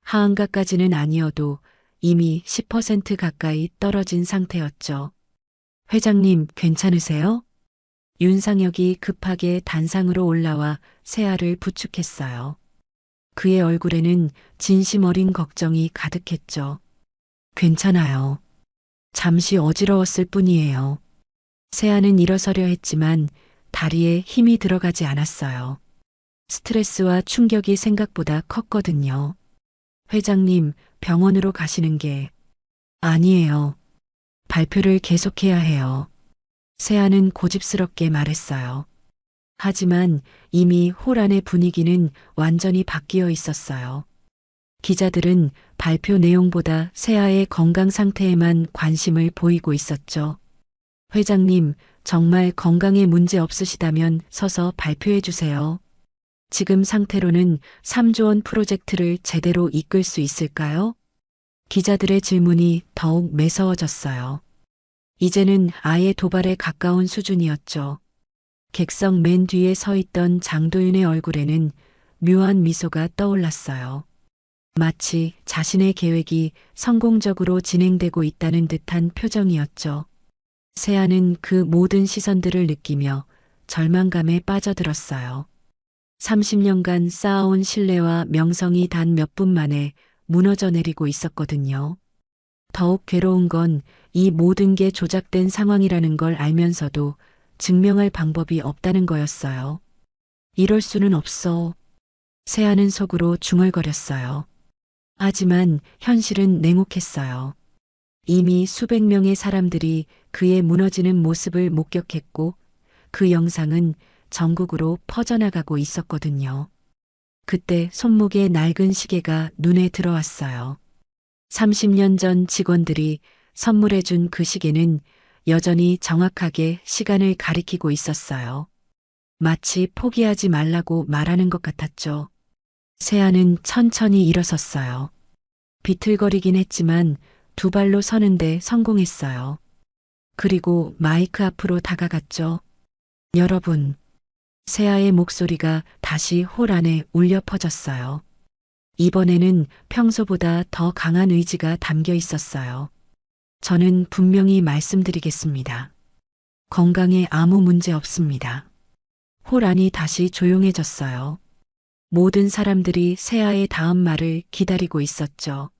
하한가까지는 아니어도 이미 10% 가까이 떨어진 상태였죠. 회장님, 괜찮으세요? 윤상혁이 급하게 단상으로 올라와 세아를 부축했어요. 그의 얼굴에는 진심 어린 걱정이 가득했죠. 괜찮아요. 잠시 어지러웠을 뿐이에요. 세아는 일어서려 했지만 다리에 힘이 들어가지 않았어요. 스트레스와 충격이 생각보다 컸거든요. 회장님, 병원으로 가시는 게 아니에요. 발표를 계속해야 해요. 세아는 고집스럽게 말했어요. 하지만 이미 홀 안의 분위기는 완전히 바뀌어 있었어요. 기자들은 발표 내용보다 세아의 건강 상태에만 관심을 보이고 있었죠. 회장님, 정말 건강에 문제 없으시다면 서서 발표해 주세요. 지금 상태로는 3조 원 프로젝트를 제대로 이끌 수 있을까요? 기자들의 질문이 더욱 매서워졌어요. 이제는 아예 도발에 가까운 수준이었죠. 객석 맨 뒤에 서 있던 장도윤의 얼굴에는 묘한 미소가 떠올랐어요. 마치 자신의 계획이 성공적으로 진행되고 있다는 듯한 표정이었죠. 세아는 그 모든 시선들을 느끼며 절망감에 빠져들었어요. 30년간 쌓아온 신뢰와 명성이 단 몇 분 만에 무너져 내리고 있었거든요. 더욱 괴로운 건 이 모든 게 조작된 상황이라는 걸 알면서도 증명할 방법이 없다는 거였어요. 이럴 수는 없어. 세아는 속으로 중얼거렸어요. 하지만 현실은 냉혹했어요. 이미 수백 명의 사람들이 그의 무너지는 모습을 목격했고 그 영상은 전국으로 퍼져나가고 있었거든요. 그때 손목에 낡은 시계가 눈에 들어왔어요. 30년 전 직원들이 선물해준 그 시계는 여전히 정확하게 시간을 가리키고 있었어요. 마치 포기하지 말라고 말하는 것 같았죠. 세아는 천천히 일어섰어요. 비틀거리긴 했지만 두 발로 서는데 성공했어요. 그리고 마이크 앞으로 다가갔죠. 여러분, 세아의 목소리가 다시 홀 안에 울려 퍼졌어요. 이번에는 평소보다 더 강한 의지가 담겨 있었어요. 저는 분명히 말씀드리겠습니다. 건강에 아무 문제 없습니다. 홀 안이 다시 조용해졌어요. 모든 사람들이 세아의 다음 말을 기다리고 있었죠.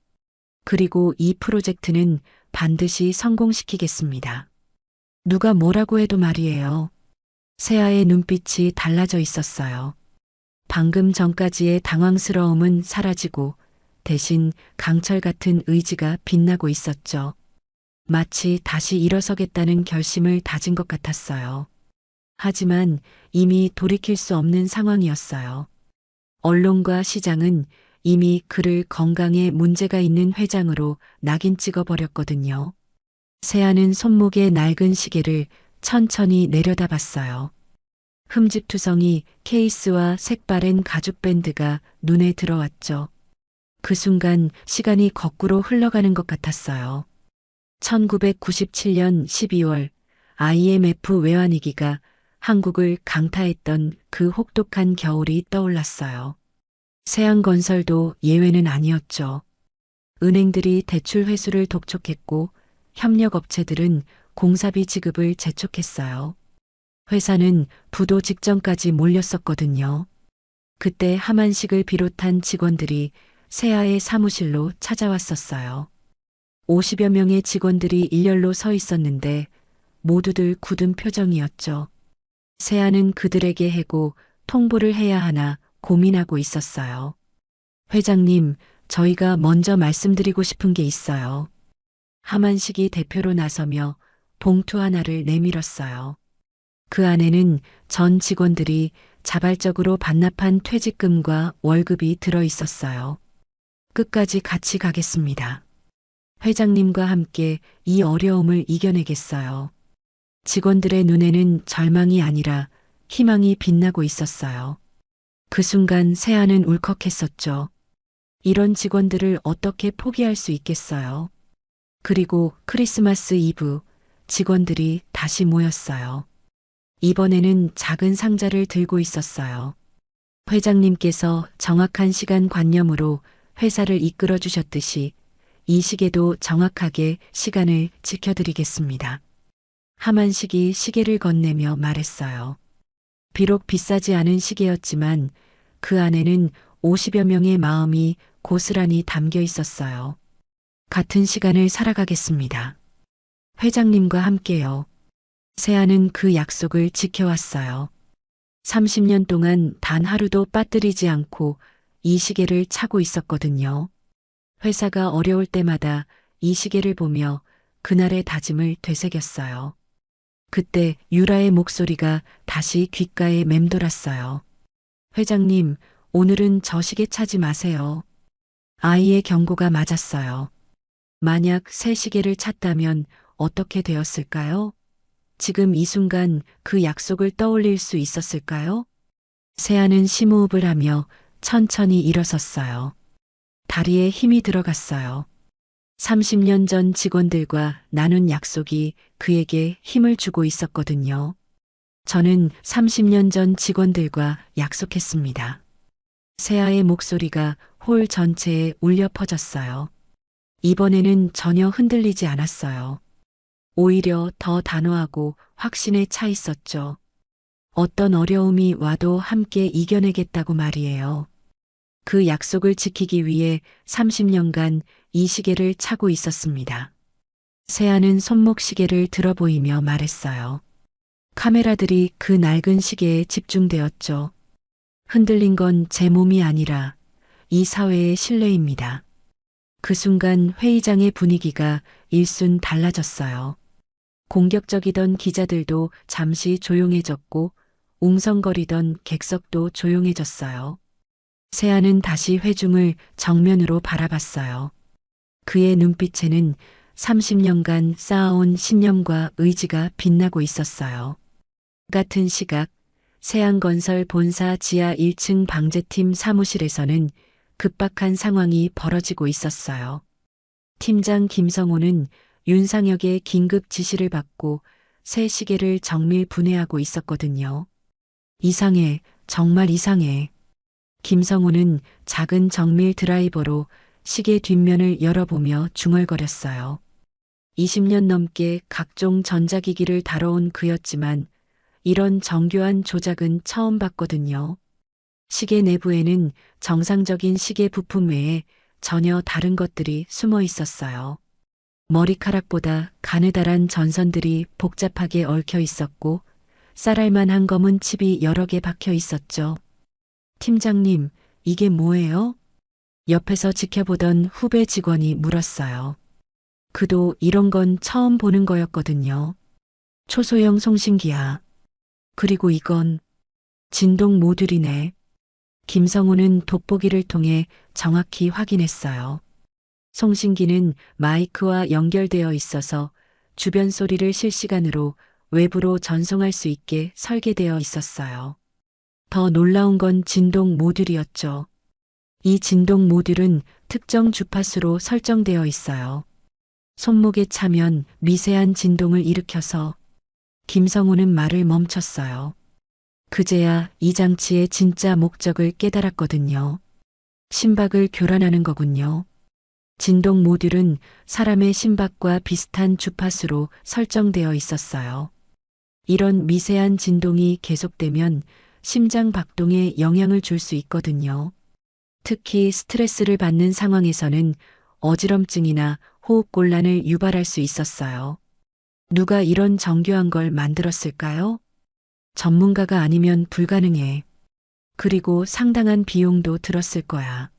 그리고 이 프로젝트는 반드시 성공시키겠습니다. 누가 뭐라고 해도 말이에요. 세아의 눈빛이 달라져 있었어요. 방금 전까지의 당황스러움은 사라지고 대신 강철 같은 의지가 빛나고 있었죠. 마치 다시 일어서겠다는 결심을 다진 것 같았어요. 하지만 이미 돌이킬 수 없는 상황이었어요. 언론과 시장은 이미 그를 건강에 문제가 있는 회장으로 낙인 찍어 버렸거든요. 세아는 손목에 낡은 시계를 천천히 내려다봤어요. 흠집투성이 케이스와 색바랜 가죽 밴드가 눈에 들어왔죠. 그 순간 시간이 거꾸로 흘러가는 것 같았어요. 1997년 12월 IMF 외환위기가 한국을 강타했던 그 혹독한 겨울이 떠올랐어요. 세안건설도 예외는 아니었죠. 은행들이 대출 회수를 독촉했고 협력업체들은 공사비 지급을 재촉했어요. 회사는 부도 직전까지 몰렸었거든요. 그때 하만식을 비롯한 직원들이 세아의 사무실로 찾아왔었어요. 50여 명의 직원들이 일렬로 서 있었는데 모두들 굳은 표정이었죠. 세아는 그들에게 해고 통보를 해야 하나 고민하고 있었어요. 회장님, 저희가 먼저 말씀드리고 싶은 게 있어요. 하만식이 대표로 나서며 봉투 하나를 내밀었어요. 그 안에는 전 직원들이 자발적으로 반납한 퇴직금과 월급이 들어 있었어요. 끝까지 같이 가겠습니다. 회장님과 함께 이 어려움을 이겨내겠어요. 직원들의 눈에는 절망이 아니라 희망이 빛나고 있었어요. 그 순간 세아는 울컥했었죠. 이런 직원들을 어떻게 포기할 수 있겠어요? 그리고 크리스마스 이브 직원들이 다시 모였어요. 이번에는 작은 상자를 들고 있었어요. 회장님께서 정확한 시간 관념으로 회사를 이끌어 주셨듯이 이 시계도 정확하게 시간을 지켜드리겠습니다. 하만식이 시계를 건네며 말했어요. 비록 비싸지 않은 시계였지만 그 안에는 50여 명의 마음이 고스란히 담겨 있었어요. 같은 시간을 살아가겠습니다. 회장님과 함께요. 세아는 그 약속을 지켜왔어요. 30년 동안 단 하루도 빠뜨리지 않고 이 시계를 차고 있었거든요. 회사가 어려울 때마다 이 시계를 보며 그날의 다짐을 되새겼어요. 그때 유라의 목소리가 다시 귓가에 맴돌았어요. 회장님, 오늘은 저 시계 차지 마세요. 아이의 경고가 맞았어요. 만약 새 시계를 찼다면 어떻게 되었을까요? 지금 이 순간 그 약속을 떠올릴 수 있었을까요? 세아는 심호흡을 하며 천천히 일어섰어요. 다리에 힘이 들어갔어요. 30년 전 직원들과 나눈 약속이 그에게 힘을 주고 있었거든요. 저는 30년 전 직원들과 약속했습니다. 세아의 목소리가 홀 전체에 울려 퍼졌어요. 이번에는 전혀 흔들리지 않았어요. 오히려 더 단호하고 확신에 차 있었죠. 어떤 어려움이 와도 함께 이겨내겠다고 말이에요. 그 약속을 지키기 위해 30년간 이 시계를 차고 있었습니다. 세아는 손목 시계를 들어 보이며 말했어요. 카메라들이 그 낡은 시계에 집중되었죠. 흔들린 건 제 몸이 아니라 이 사회의 신뢰입니다. 그 순간 회의장의 분위기가 일순 달라졌어요. 공격적이던 기자들도 잠시 조용해졌고 웅성거리던 객석도 조용해졌어요. 세아는 다시 회중을 정면으로 바라봤어요. 그의 눈빛에는 30년간 쌓아온 신념과 의지가 빛나고 있었어요. 같은 시각, 세안건설 본사 지하 1층 방제팀 사무실에서는 급박한 상황이 벌어지고 있었어요. 팀장 김성호는 윤상혁의 긴급 지시를 받고 새 시계를 정밀 분해하고 있었거든요. 이상해, 정말 이상해. 김성호는 작은 정밀 드라이버로 시계 뒷면을 열어보며 중얼거렸어요. 20년 넘게 각종 전자기기를 다뤄온 그였지만 이런 정교한 조작은 처음 봤거든요. 시계 내부에는 정상적인 시계 부품 외에 전혀 다른 것들이 숨어 있었어요. 머리카락보다 가느다란 전선들이 복잡하게 얽혀 있었고 쌀알만한 검은 칩이 여러 개 박혀 있었죠. 팀장님, 이게 뭐예요? 옆에서 지켜보던 후배 직원이 물었어요. 그도 이런 건 처음 보는 거였거든요. 초소형 송신기야. 그리고 이건 진동 모듈이네. 김성우는 돋보기를 통해 정확히 확인했어요. 송신기는 마이크와 연결되어 있어서 주변 소리를 실시간으로 외부로 전송할 수 있게 설계되어 있었어요. 더 놀라운 건 진동 모듈이었죠. 이 진동 모듈은 특정 주파수로 설정되어 있어요. 손목에 차면 미세한 진동을 일으켜서 김성우는 말을 멈췄어요. 그제야 이 장치의 진짜 목적을 깨달았거든요. 심박을 교란하는 거군요. 진동 모듈은 사람의 심박과 비슷한 주파수로 설정되어 있었어요. 이런 미세한 진동이 계속되면 심장 박동에 영향을 줄 수 있거든요. 특히 스트레스를 받는 상황에서는 어지럼증이나 호흡곤란을 유발할 수 있었어요. 누가 이런 정교한 걸 만들었을까요? 전문가가 아니면 불가능해. 그리고 상당한 비용도 들었을 거야.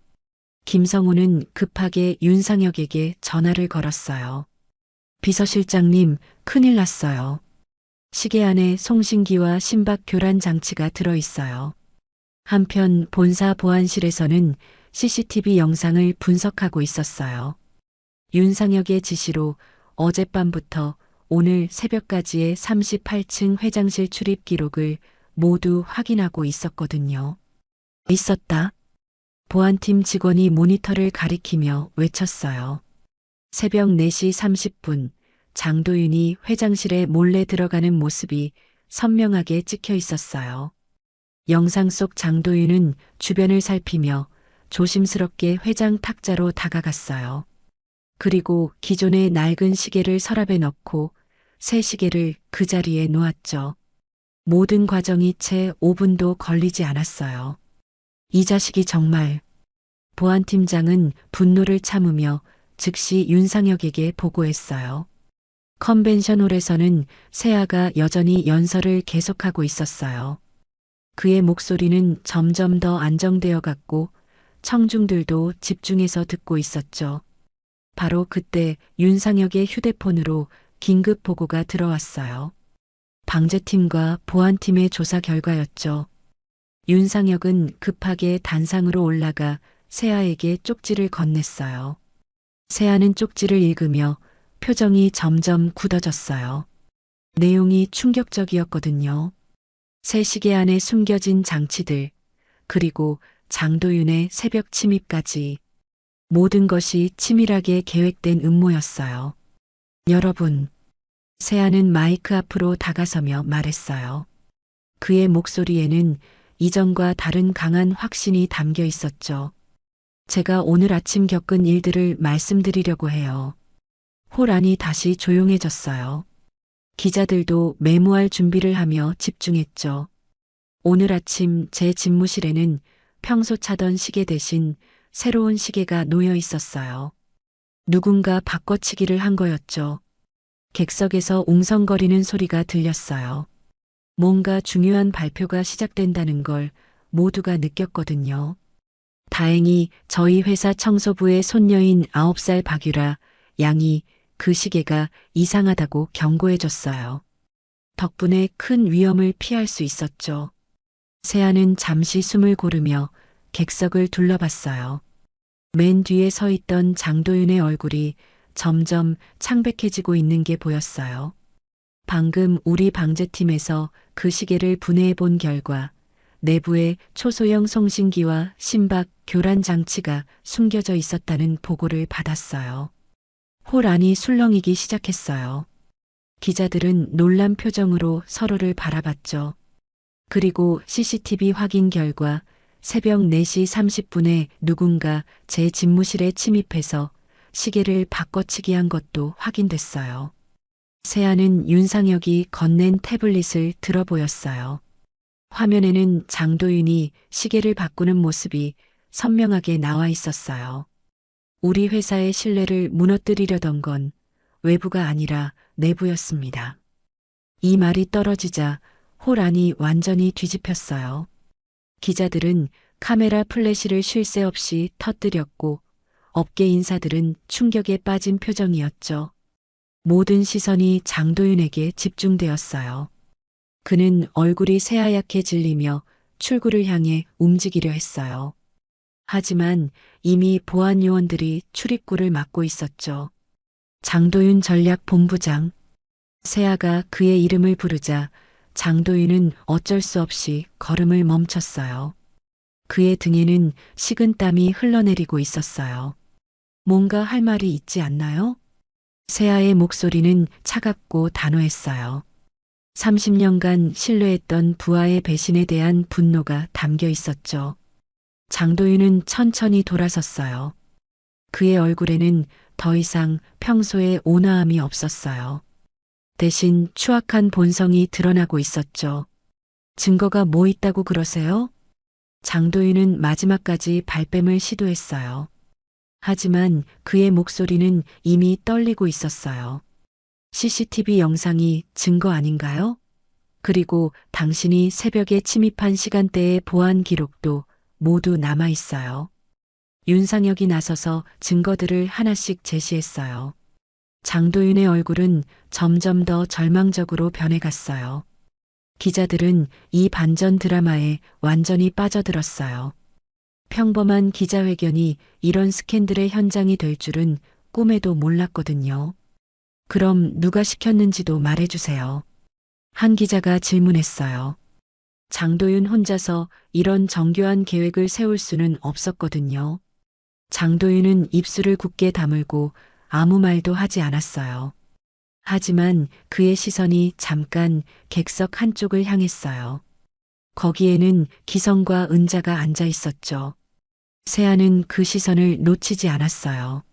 김성우는 급하게 윤상혁에게 전화를 걸었어요. 비서실장님, 큰일 났어요. 시계 안에 송신기와 심박 교란 장치가 들어있어요. 한편 본사 보안실에서는 CCTV 영상을 분석하고 있었어요. 윤상혁의 지시로 어젯밤부터 오늘 새벽까지의 38층 회장실 출입 기록을 모두 확인하고 있었거든요. 있었다. 보안팀 직원이 모니터를 가리키며 외쳤어요. 새벽 4시 30분 장도윤이 회장실에 몰래 들어가는 모습이 선명하게 찍혀 있었어요. 영상 속 장도윤은 주변을 살피며 조심스럽게 회장 탁자로 다가갔어요. 그리고 기존의 낡은 시계를 서랍에 넣고 새 시계를 그 자리에 놓았죠. 모든 과정이 채 5분도 걸리지 않았어요. 이 자식이 정말. 보안팀장은 분노를 참으며 즉시 윤상혁에게 보고했어요. 컨벤션홀에서는 세아가 여전히 연설을 계속하고 있었어요. 그의 목소리는 점점 더 안정되어 갔고 청중들도 집중해서 듣고 있었죠. 바로 그때 윤상혁의 휴대폰으로 긴급 보고가 들어왔어요. 방제팀과 보안팀의 조사 결과였죠. 윤상혁은 급하게 단상으로 올라가 세아에게 쪽지를 건넸어요. 세아는 쪽지를 읽으며 표정이 점점 굳어졌어요. 내용이 충격적이었거든요. 새 시계 안에 숨겨진 장치들, 그리고 장도윤의 새벽 침입까지 모든 것이 치밀하게 계획된 음모였어요. 여러분, 세아는 마이크 앞으로 다가서며 말했어요. 그의 목소리에는 이전과 다른 강한 확신이 담겨 있었죠. 제가 오늘 아침 겪은 일들을 말씀드리려고 해요. 홀 안이 다시 조용해졌어요. 기자들도 메모할 준비를 하며 집중했죠. 오늘 아침 제 집무실에는 평소 차던 시계 대신 새로운 시계가 놓여 있었어요. 누군가 바꿔치기를 한 거였죠. 객석에서 웅성거리는 소리가 들렸어요. 뭔가 중요한 발표가 시작된다는 걸 모두가 느꼈거든요. 다행히 저희 회사 청소부의 손녀인 9살 박유라 양이 그 시계가 이상하다고 경고해줬어요. 덕분에 큰 위험을 피할 수 있었죠. 세아는 잠시 숨을 고르며 객석을 둘러봤어요. 맨 뒤에 서 있던 장도윤의 얼굴이 점점 창백해지고 있는 게 보였어요. 방금 우리 방제팀에서 그 시계를 분해해 본 결과 내부에 초소형 송신기와 심박 교란 장치가 숨겨져 있었다는 보고를 받았어요. 홀 안이 술렁이기 시작했어요. 기자들은 놀란 표정으로 서로를 바라봤죠. 그리고 CCTV 확인 결과 새벽 4시 30분에 누군가 제 집무실에 침입해서 시계를 바꿔치기한 것도 확인됐어요. 세아는 윤상혁이 건넨 태블릿을 들어 보였어요. 화면에는 장도윤이 시계를 바꾸는 모습이 선명하게 나와 있었어요. 우리 회사의 신뢰를 무너뜨리려던 건 외부가 아니라 내부였습니다. 이 말이 떨어지자 홀 안이 완전히 뒤집혔어요. 기자들은 카메라 플래시를 쉴 새 없이 터뜨렸고 업계 인사들은 충격에 빠진 표정이었죠. 모든 시선이 장도윤에게 집중되었어요. 그는 얼굴이 새하얗게 질리며 출구를 향해 움직이려 했어요. 하지만 이미 보안 요원들이 출입구를 막고 있었죠. 장도윤 전략본부장. 세아가 그의 이름을 부르자 장도윤은 어쩔 수 없이 걸음을 멈췄어요. 그의 등에는 식은땀이 흘러내리고 있었어요. 뭔가 할 말이 있지 않나요? 세아의 목소리는 차갑고 단호했어요. 30년간 신뢰했던 부하의 배신에 대한 분노가 담겨 있었죠. 장도윤은 천천히 돌아섰어요. 그의 얼굴에는 더 이상 평소의 온화함이 없었어요. 대신 추악한 본성이 드러나고 있었죠. 증거가 뭐 있다고 그러세요? 장도윤은 마지막까지 발뺌을 시도했어요. 하지만 그의 목소리는 이미 떨리고 있었어요. CCTV 영상이 증거 아닌가요? 그리고 당신이 새벽에 침입한 시간대의 보안 기록도 모두 남아 있어요. 윤상혁이 나서서 증거들을 하나씩 제시했어요. 장도윤의 얼굴은 점점 더 절망적으로 변해갔어요. 기자들은 이 반전 드라마에 완전히 빠져들었어요. 평범한 기자회견이 이런 스캔들의 현장이 될 줄은 꿈에도 몰랐거든요. 그럼 누가 시켰는지도 말해주세요. 한 기자가 질문했어요. 장도윤 혼자서 이런 정교한 계획을 세울 수는 없었거든요. 장도윤은 입술을 굳게 다물고 아무 말도 하지 않았어요. 하지만 그의 시선이 잠깐 객석 한쪽을 향했어요. 거기에는 기성과 은자가 앉아 있었죠. 세아는 그 시선을 놓치지 않았어요.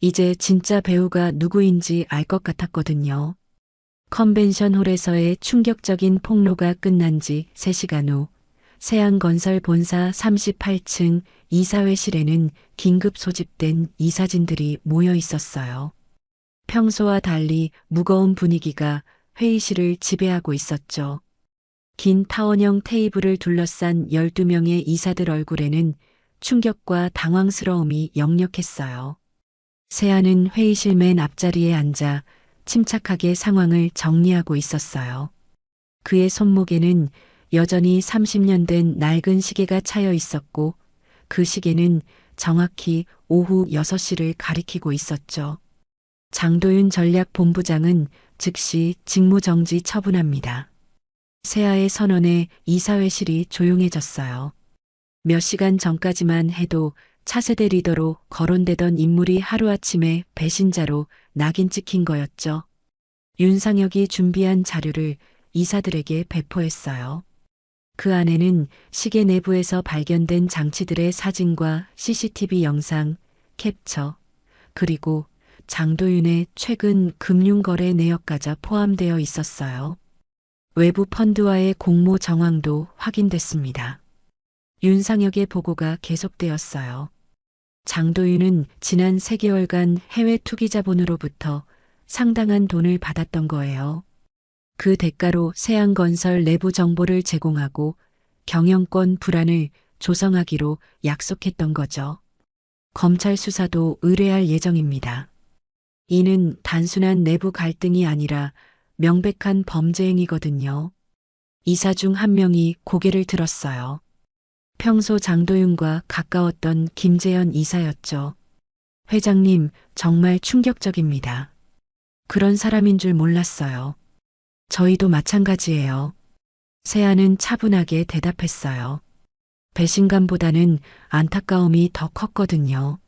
이제 진짜 배우가 누구인지 알 것 같았거든요. 컨벤션 홀에서의 충격적인 폭로가 끝난 지 3시간 후 세안건설 본사 38층 이사회실에는 긴급 소집된 이사진들이 모여 있었어요. 평소와 달리 무거운 분위기가 회의실을 지배하고 있었죠. 긴 타원형 테이블을 둘러싼 12명의 이사들 얼굴에는 충격과 당황스러움이 역력했어요. 세아는 회의실 맨 앞자리에 앉아 침착하게 상황을 정리하고 있었어요. 그의 손목에는 여전히 30년 된 낡은 시계가 차여 있었고 그 시계는 정확히 오후 6시를 가리키고 있었죠. 장도윤 전략본부장은 즉시 직무정지 처분합니다. 세아의 선언에 이사회실이 조용해졌어요. 몇 시간 전까지만 해도 차세대 리더로 거론되던 인물이 하루아침에 배신자로 낙인 찍힌 거였죠. 윤상혁이 준비한 자료를 이사들에게 배포했어요. 그 안에는 시계 내부에서 발견된 장치들의 사진과 CCTV 영상, 캡처, 그리고 장도윤의 최근 금융거래 내역까지 포함되어 있었어요. 외부 펀드와의 공모 정황도 확인됐습니다. 윤상혁의 보고가 계속되었어요. 장도윤은 지난 3개월간 해외 투기 자본으로부터 상당한 돈을 받았던 거예요. 그 대가로 세양건설 내부 정보를 제공하고 경영권 불안을 조성하기로 약속했던 거죠. 검찰 수사도 의뢰할 예정입니다. 이는 단순한 내부 갈등이 아니라 명백한 범죄 행위거든요. 이사 중 한 명이 고개를 들었어요. 평소 장도윤과 가까웠던 김재현 이사였죠. 회장님, 정말 충격적입니다. 그런 사람인 줄 몰랐어요. 저희도 마찬가지예요. 세아는 차분하게 대답했어요. 배신감보다는 안타까움이 더 컸거든요.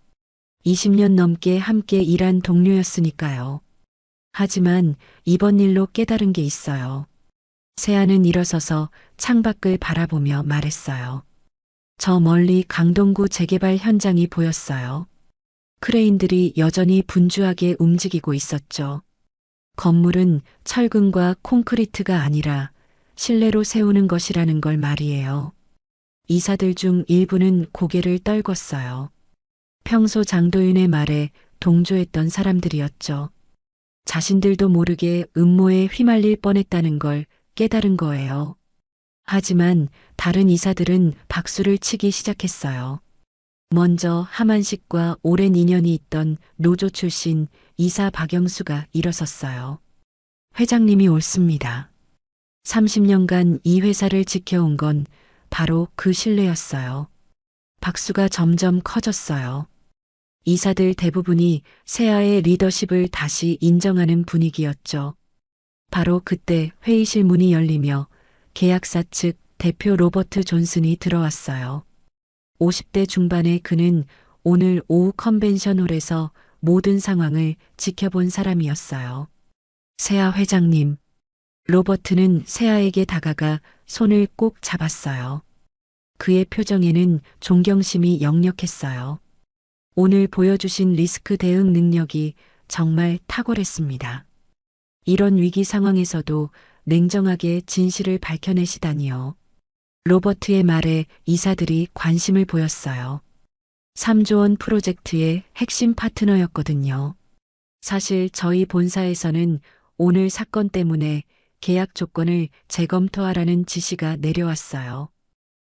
20년 넘게 함께 일한 동료였으니까요. 하지만 이번 일로 깨달은 게 있어요. 세아는 일어서서 창밖을 바라보며 말했어요. 저 멀리 강동구 재개발 현장이 보였어요. 크레인들이 여전히 분주하게 움직이고 있었죠. 건물은 철근과 콘크리트가 아니라 실내로 세우는 것이라는 걸 말이에요. 이사들 중 일부는 고개를 떨궜어요. 평소 장도윤의 말에 동조했던 사람들이었죠. 자신들도 모르게 음모에 휘말릴 뻔했다는 걸 깨달은 거예요. 하지만 다른 이사들은 박수를 치기 시작했어요. 먼저 하만식과 오랜 인연이 있던 노조 출신 이사 박영수가 일어섰어요. 회장님이 옳습니다. 30년간 이 회사를 지켜온 건 바로 그 신뢰였어요. 박수가 점점 커졌어요. 이사들 대부분이 세아의 리더십을 다시 인정하는 분위기였죠. 바로 그때 회의실 문이 열리며 계약사 측 대표 로버트 존슨이 들어왔어요. 50대 중반의 그는 오늘 오후 컨벤션홀에서 모든 상황을 지켜본 사람이었어요. 세아 회장님. 로버트는 세아에게 다가가 손을 꼭 잡았어요. 그의 표정에는 존경심이 역력했어요. 오늘 보여주신 리스크 대응 능력이 정말 탁월했습니다. 이런 위기 상황에서도 냉정하게 진실을 밝혀내시다니요. 로버트의 말에 이사들이 관심을 보였어요. 3조 원 프로젝트의 핵심 파트너였거든요. 사실 저희 본사에서는 오늘 사건 때문에 계약 조건을 재검토하라는 지시가 내려왔어요.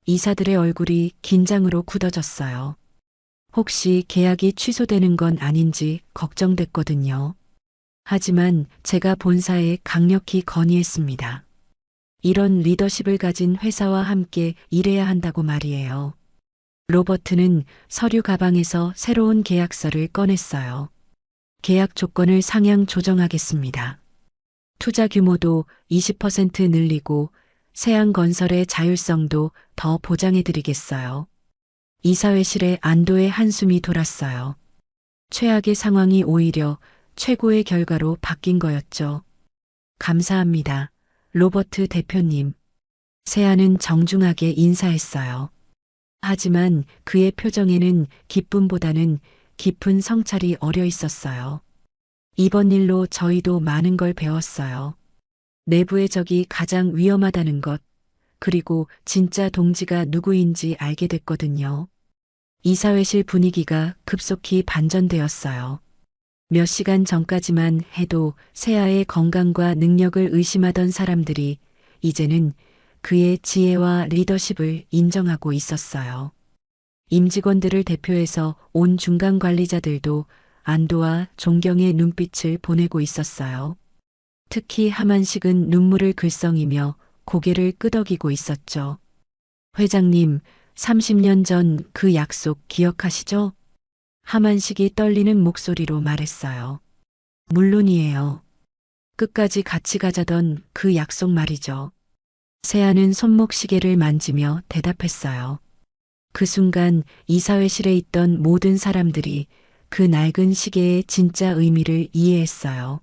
이사들의 얼굴이 긴장으로 굳어졌어요. 혹시 계약이 취소되는 건 아닌지 걱정됐거든요. 하지만 제가 본사에 강력히 건의했습니다. 이런 리더십을 가진 회사와 함께 일해야 한다고 말이에요. 로버트는 서류 가방에서 새로운 계약서를 꺼냈어요. 계약 조건을 상향 조정하겠습니다. 투자 규모도 20% 늘리고 세양건설의 자율성도 더 보장해드리겠어요. 이사회실에 안도의 한숨이 돌았어요. 최악의 상황이 오히려 최고의 결과로 바뀐 거였죠. 감사합니다. 로버트 대표님. 세아는 정중하게 인사했어요. 하지만 그의 표정에는 기쁨보다는 깊은 성찰이 어려 있었어요. 이번 일로 저희도 많은 걸 배웠어요. 내부의 적이 가장 위험하다는 것, 그리고 진짜 동지가 누구인지 알게 됐거든요. 이사회실 분위기가 급속히 반전되었어요. 몇 시간 전까지만 해도 세아의 건강과 능력을 의심하던 사람들이 이제는 그의 지혜와 리더십을 인정하고 있었어요. 임직원들을 대표해서 온 중간 관리자들도 안도와 존경의 눈빛을 보내고 있었어요. 특히 하만식은 눈물을 글썽이며 고개를 끄덕이고 있었죠. 회장님, 30년 전 그 약속 기억하시죠? 하만식이 떨리는 목소리로 말했어요. 물론이에요. 끝까지 같이 가자던 그 약속 말이죠. 세아는 손목 시계를 만지며 대답했어요. 그 순간 이사회실에 있던 모든 사람들이 그 낡은 시계의 진짜 의미를 이해했어요.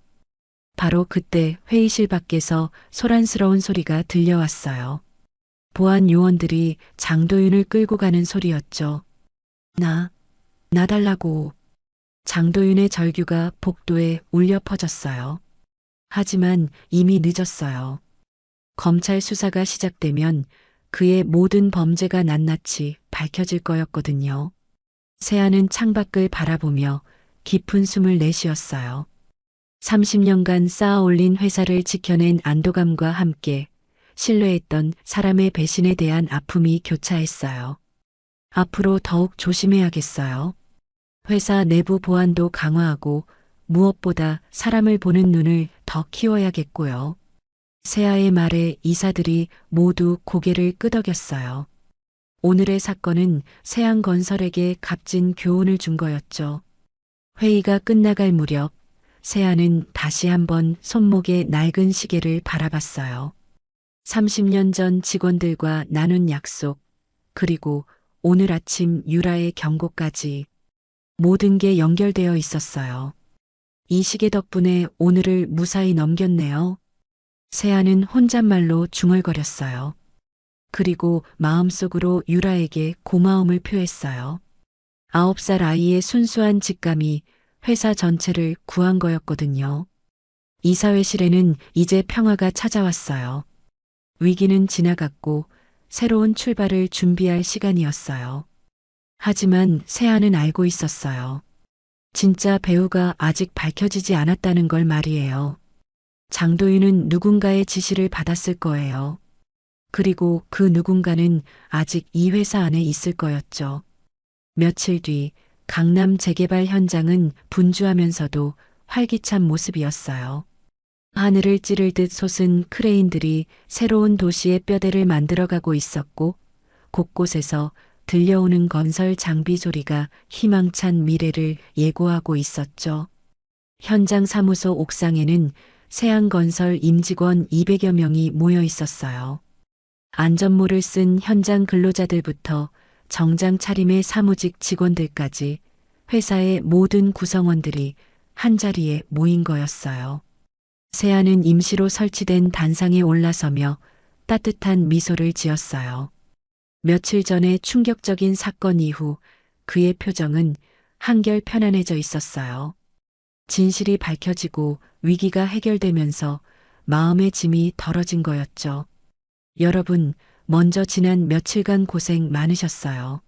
바로 그때 회의실 밖에서 소란스러운 소리가 들려왔어요. 보안 요원들이 장도윤을 끌고 가는 소리였죠. 나 달라고. 장도윤의 절규가 복도에 울려 퍼졌어요. 하지만 이미 늦었어요. 검찰 수사가 시작되면 그의 모든 범죄가 낱낱이 밝혀질 거였거든요. 세아는 창밖을 바라보며 깊은 숨을 내쉬었어요. 30년간 쌓아 올린 회사를 지켜낸 안도감과 함께 신뢰했던 사람의 배신에 대한 아픔이 교차했어요. 앞으로 더욱 조심해야겠어요. 회사 내부 보안도 강화하고 무엇보다 사람을 보는 눈을 더 키워야겠고요. 세아의 말에 이사들이 모두 고개를 끄덕였어요. 오늘의 사건은 세안건설에게 값진 교훈을 준 거였죠. 회의가 끝나갈 무렵 세아는 다시 한번 손목에 낡은 시계를 바라봤어요. 30년 전 직원들과 나눈 약속, 그리고 오늘 아침 유라의 경고까지 모든 게 연결되어 있었어요. 이 시계 덕분에 오늘을 무사히 넘겼네요. 세아는 혼잣말로 중얼거렸어요. 그리고 마음속으로 유라에게 고마움을 표했어요. 9살 아이의 순수한 직감이 회사 전체를 구한 거였거든요. 이사회실에는 이제 평화가 찾아왔어요. 위기는 지나갔고 새로운 출발을 준비할 시간이었어요. 하지만 세아는 알고 있었어요. 진짜 배우가 아직 밝혀지지 않았다는 걸 말이에요. 장도윤은 누군가의 지시를 받았을 거예요. 그리고 그 누군가는 아직 이 회사 안에 있을 거였죠. 며칠 뒤 강남 재개발 현장은 분주하면서도 활기찬 모습이었어요. 하늘을 찌를 듯 솟은 크레인들이 새로운 도시의 뼈대를 만들어가고 있었고 곳곳에서 들려오는 건설 장비 소리가 희망찬 미래를 예고하고 있었죠. 현장 사무소 옥상에는 세안건설 임직원 200여 명이 모여 있었어요. 안전모를 쓴 현장 근로자들부터 정장 차림의 사무직 직원들까지 회사의 모든 구성원들이 한자리에 모인 거였어요. 세아는 임시로 설치된 단상에 올라서며 따뜻한 미소를 지었어요. 며칠 전의 충격적인 사건 이후 그의 표정은 한결 편안해져 있었어요. 진실이 밝혀지고 위기가 해결되면서 마음의 짐이 덜어진 거였죠. 여러분, 먼저 지난 며칠간 고생 많으셨어요.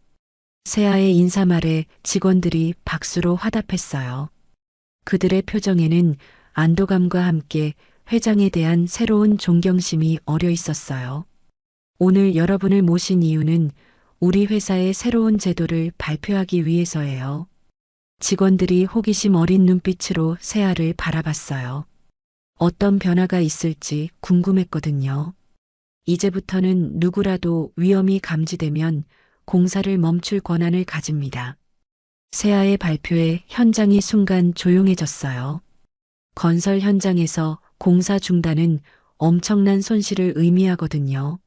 세아의 인사말에 직원들이 박수로 화답했어요. 그들의 표정에는 안도감과 함께 회장에 대한 새로운 존경심이 어려 있었어요. 오늘 여러분을 모신 이유는 우리 회사의 새로운 제도를 발표하기 위해서예요. 직원들이 호기심 어린 눈빛으로 세아를 바라봤어요. 어떤 변화가 있을지 궁금했거든요. 이제부터는 누구라도 위험이 감지되면 공사를 멈출 권한을 가집니다. 세아의 발표에 현장이 순간 조용해졌어요. 건설 현장에서 공사 중단은 엄청난 손실을 의미하거든요.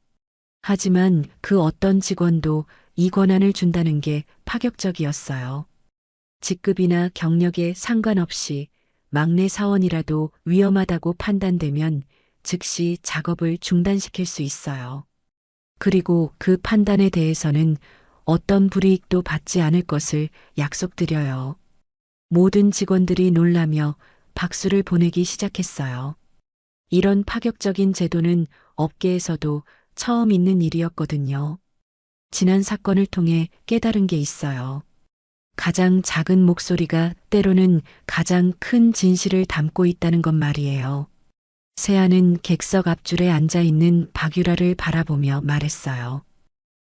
하지만 그 어떤 직원도 이 권한을 준다는 게 파격적이었어요. 직급이나 경력에 상관없이 막내 사원이라도 위험하다고 판단되면 즉시 작업을 중단시킬 수 있어요. 그리고 그 판단에 대해서는 어떤 불이익도 받지 않을 것을 약속드려요. 모든 직원들이 놀라며 박수를 보내기 시작했어요. 이런 파격적인 제도는 업계에서도 처음 있는 일이었거든요. 지난 사건을 통해 깨달은 게 있어요. 가장 작은 목소리가 때로는 가장 큰 진실을 담고 있다는 것 말이에요. 세아는 객석 앞줄에 앉아 있는 박유라를 바라보며 말했어요.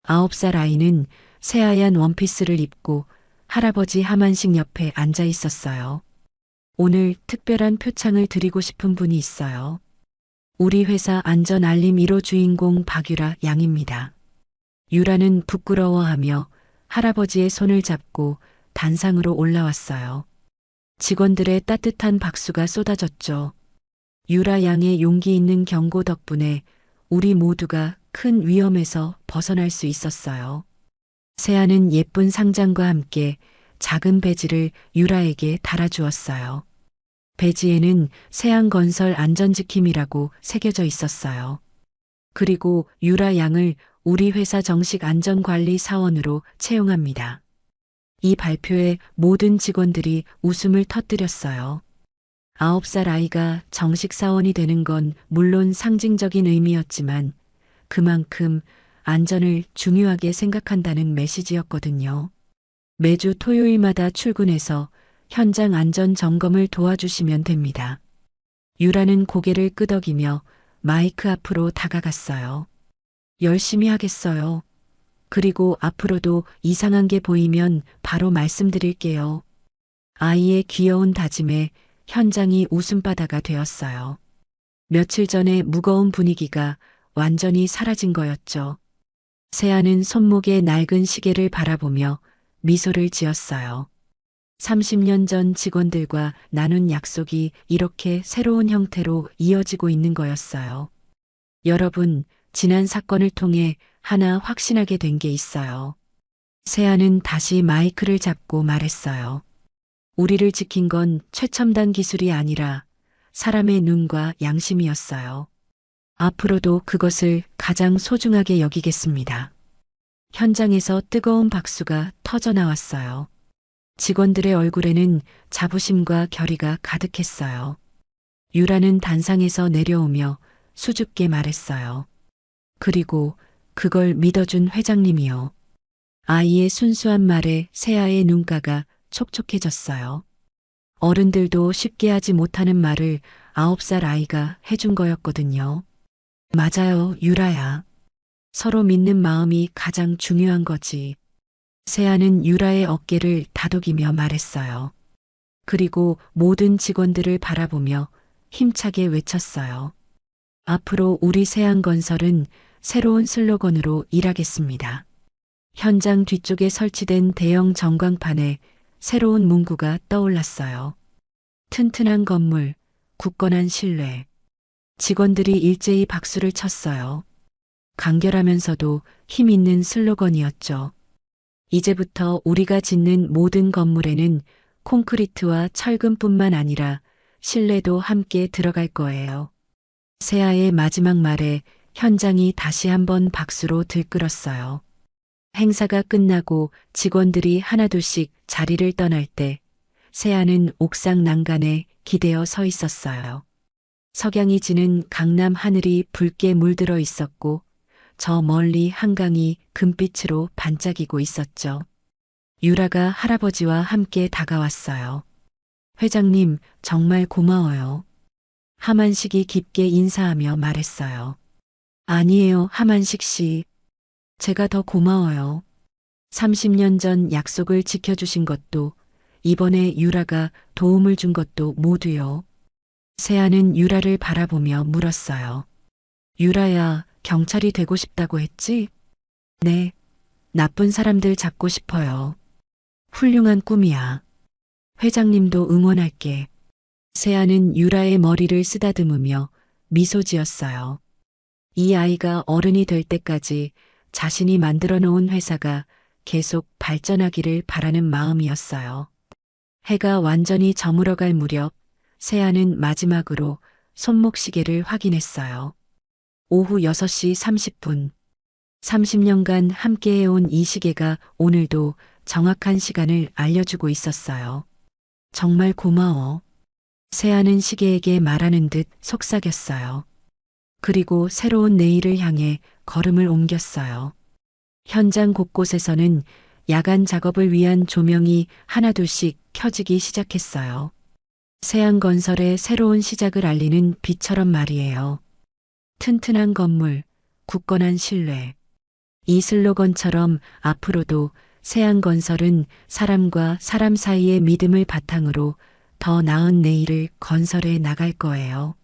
9살 아이는 새하얀 원피스를 입고 할아버지 하만식 옆에 앉아 있었어요. 오늘 특별한 표창을 드리고 싶은 분이 있어요. 우리 회사 안전 알림 1호 주인공 박유라 양입니다. 유라는 부끄러워하며 할아버지의 손을 잡고 단상으로 올라왔어요. 직원들의 따뜻한 박수가 쏟아졌죠. 유라 양의 용기 있는 경고 덕분에 우리 모두가 큰 위험에서 벗어날 수 있었어요. 세아는 예쁜 상장과 함께 작은 배지를 유라에게 달아주었어요. 배지에는 세안건설 안전지킴이라고 새겨져 있었어요. 그리고 유라 양을 우리 회사 정식 안전관리 사원으로 채용합니다. 이 발표에 모든 직원들이 웃음을 터뜨렸어요. 9살 아이가 정식 사원이 되는 건 물론 상징적인 의미였지만 그만큼 안전을 중요하게 생각한다는 메시지였거든요. 매주 토요일마다 출근해서 현장 안전 점검을 도와주시면 됩니다. 유라는 고개를 끄덕이며 마이크 앞으로 다가갔어요. 열심히 하겠어요. 그리고 앞으로도 이상한 게 보이면 바로 말씀드릴게요. 아이의 귀여운 다짐에 현장이 웃음바다가 되었어요. 며칠 전에 무거운 분위기가 완전히 사라진 거였죠. 세아는 손목에 낡은 시계를 바라보며 미소를 지었어요. 30년 전 직원들과 나눈 약속이 이렇게 새로운 형태로 이어지고 있는 거였어요. 여러분, 지난 사건을 통해 하나 확신하게 된 게 있어요. 세아는 다시 마이크를 잡고 말했어요. 우리를 지킨 건 최첨단 기술이 아니라 사람의 눈과 양심이었어요. 앞으로도 그것을 가장 소중하게 여기겠습니다. 현장에서 뜨거운 박수가 터져 나왔어요. 직원들의 얼굴에는 자부심과 결의가 가득했어요. 유라는 단상에서 내려오며 수줍게 말했어요. 그리고 그걸 믿어준 회장님이요. 아이의 순수한 말에 세아의 눈가가 촉촉해졌어요. 어른들도 쉽게 하지 못하는 말을 9살 아이가 해준 거였거든요. 맞아요, 유라야. 서로 믿는 마음이 가장 중요한 거지. 세아는 유라의 어깨를 다독이며 말했어요. 그리고 모든 직원들을 바라보며 힘차게 외쳤어요. 앞으로 우리 세안건설은 새로운 슬로건으로 일하겠습니다. 현장 뒤쪽에 설치된 대형 전광판에 새로운 문구가 떠올랐어요. 튼튼한 건물, 굳건한 신뢰. 직원들이 일제히 박수를 쳤어요. 간결하면서도 힘 있는 슬로건이었죠. 이제부터 우리가 짓는 모든 건물에는 콘크리트와 철근뿐만 아니라 신뢰도 함께 들어갈 거예요. 세아의 마지막 말에 현장이 다시 한번 박수로 들끓었어요. 행사가 끝나고 직원들이 하나둘씩 자리를 떠날 때 세아는 옥상 난간에 기대어 서 있었어요. 석양이 지는 강남 하늘이 붉게 물들어 있었고 저 멀리 한강이 금빛으로 반짝이고 있었죠. 유라가 할아버지와 함께 다가왔어요. 회장님, 정말 고마워요. 하만식이 깊게 인사하며 말했어요. 아니에요, 하만식 씨. 제가 더 고마워요. 30년 전 약속을 지켜주신 것도, 이번에 유라가 도움을 준 것도 모두요. 세아는 유라를 바라보며 물었어요. 유라야, 경찰이 되고 싶다고 했지? 네. 나쁜 사람들 잡고 싶어요. 훌륭한 꿈이야. 회장님도 응원할게. 세아는 유라의 머리를 쓰다듬으며 미소 지었어요. 이 아이가 어른이 될 때까지 자신이 만들어 놓은 회사가 계속 발전하기를 바라는 마음이었어요. 해가 완전히 저물어갈 무렵 세아는 마지막으로 손목시계를 확인했어요. 오후 6시 30분. 30년간 함께해온 이 시계가 오늘도 정확한 시간을 알려주고 있었어요. 정말 고마워. 세아는 시계에게 말하는 듯 속삭였어요. 그리고 새로운 내일을 향해 걸음을 옮겼어요. 현장 곳곳에서는 야간 작업을 위한 조명이 하나둘씩 켜지기 시작했어요. 세안건설의 새로운 시작을 알리는 빛처럼 말이에요. 튼튼한 건물, 굳건한 신뢰. 이 슬로건처럼 앞으로도 세안건설은 사람과 사람 사이의 믿음을 바탕으로 더 나은 내일을 건설해 나갈 거예요.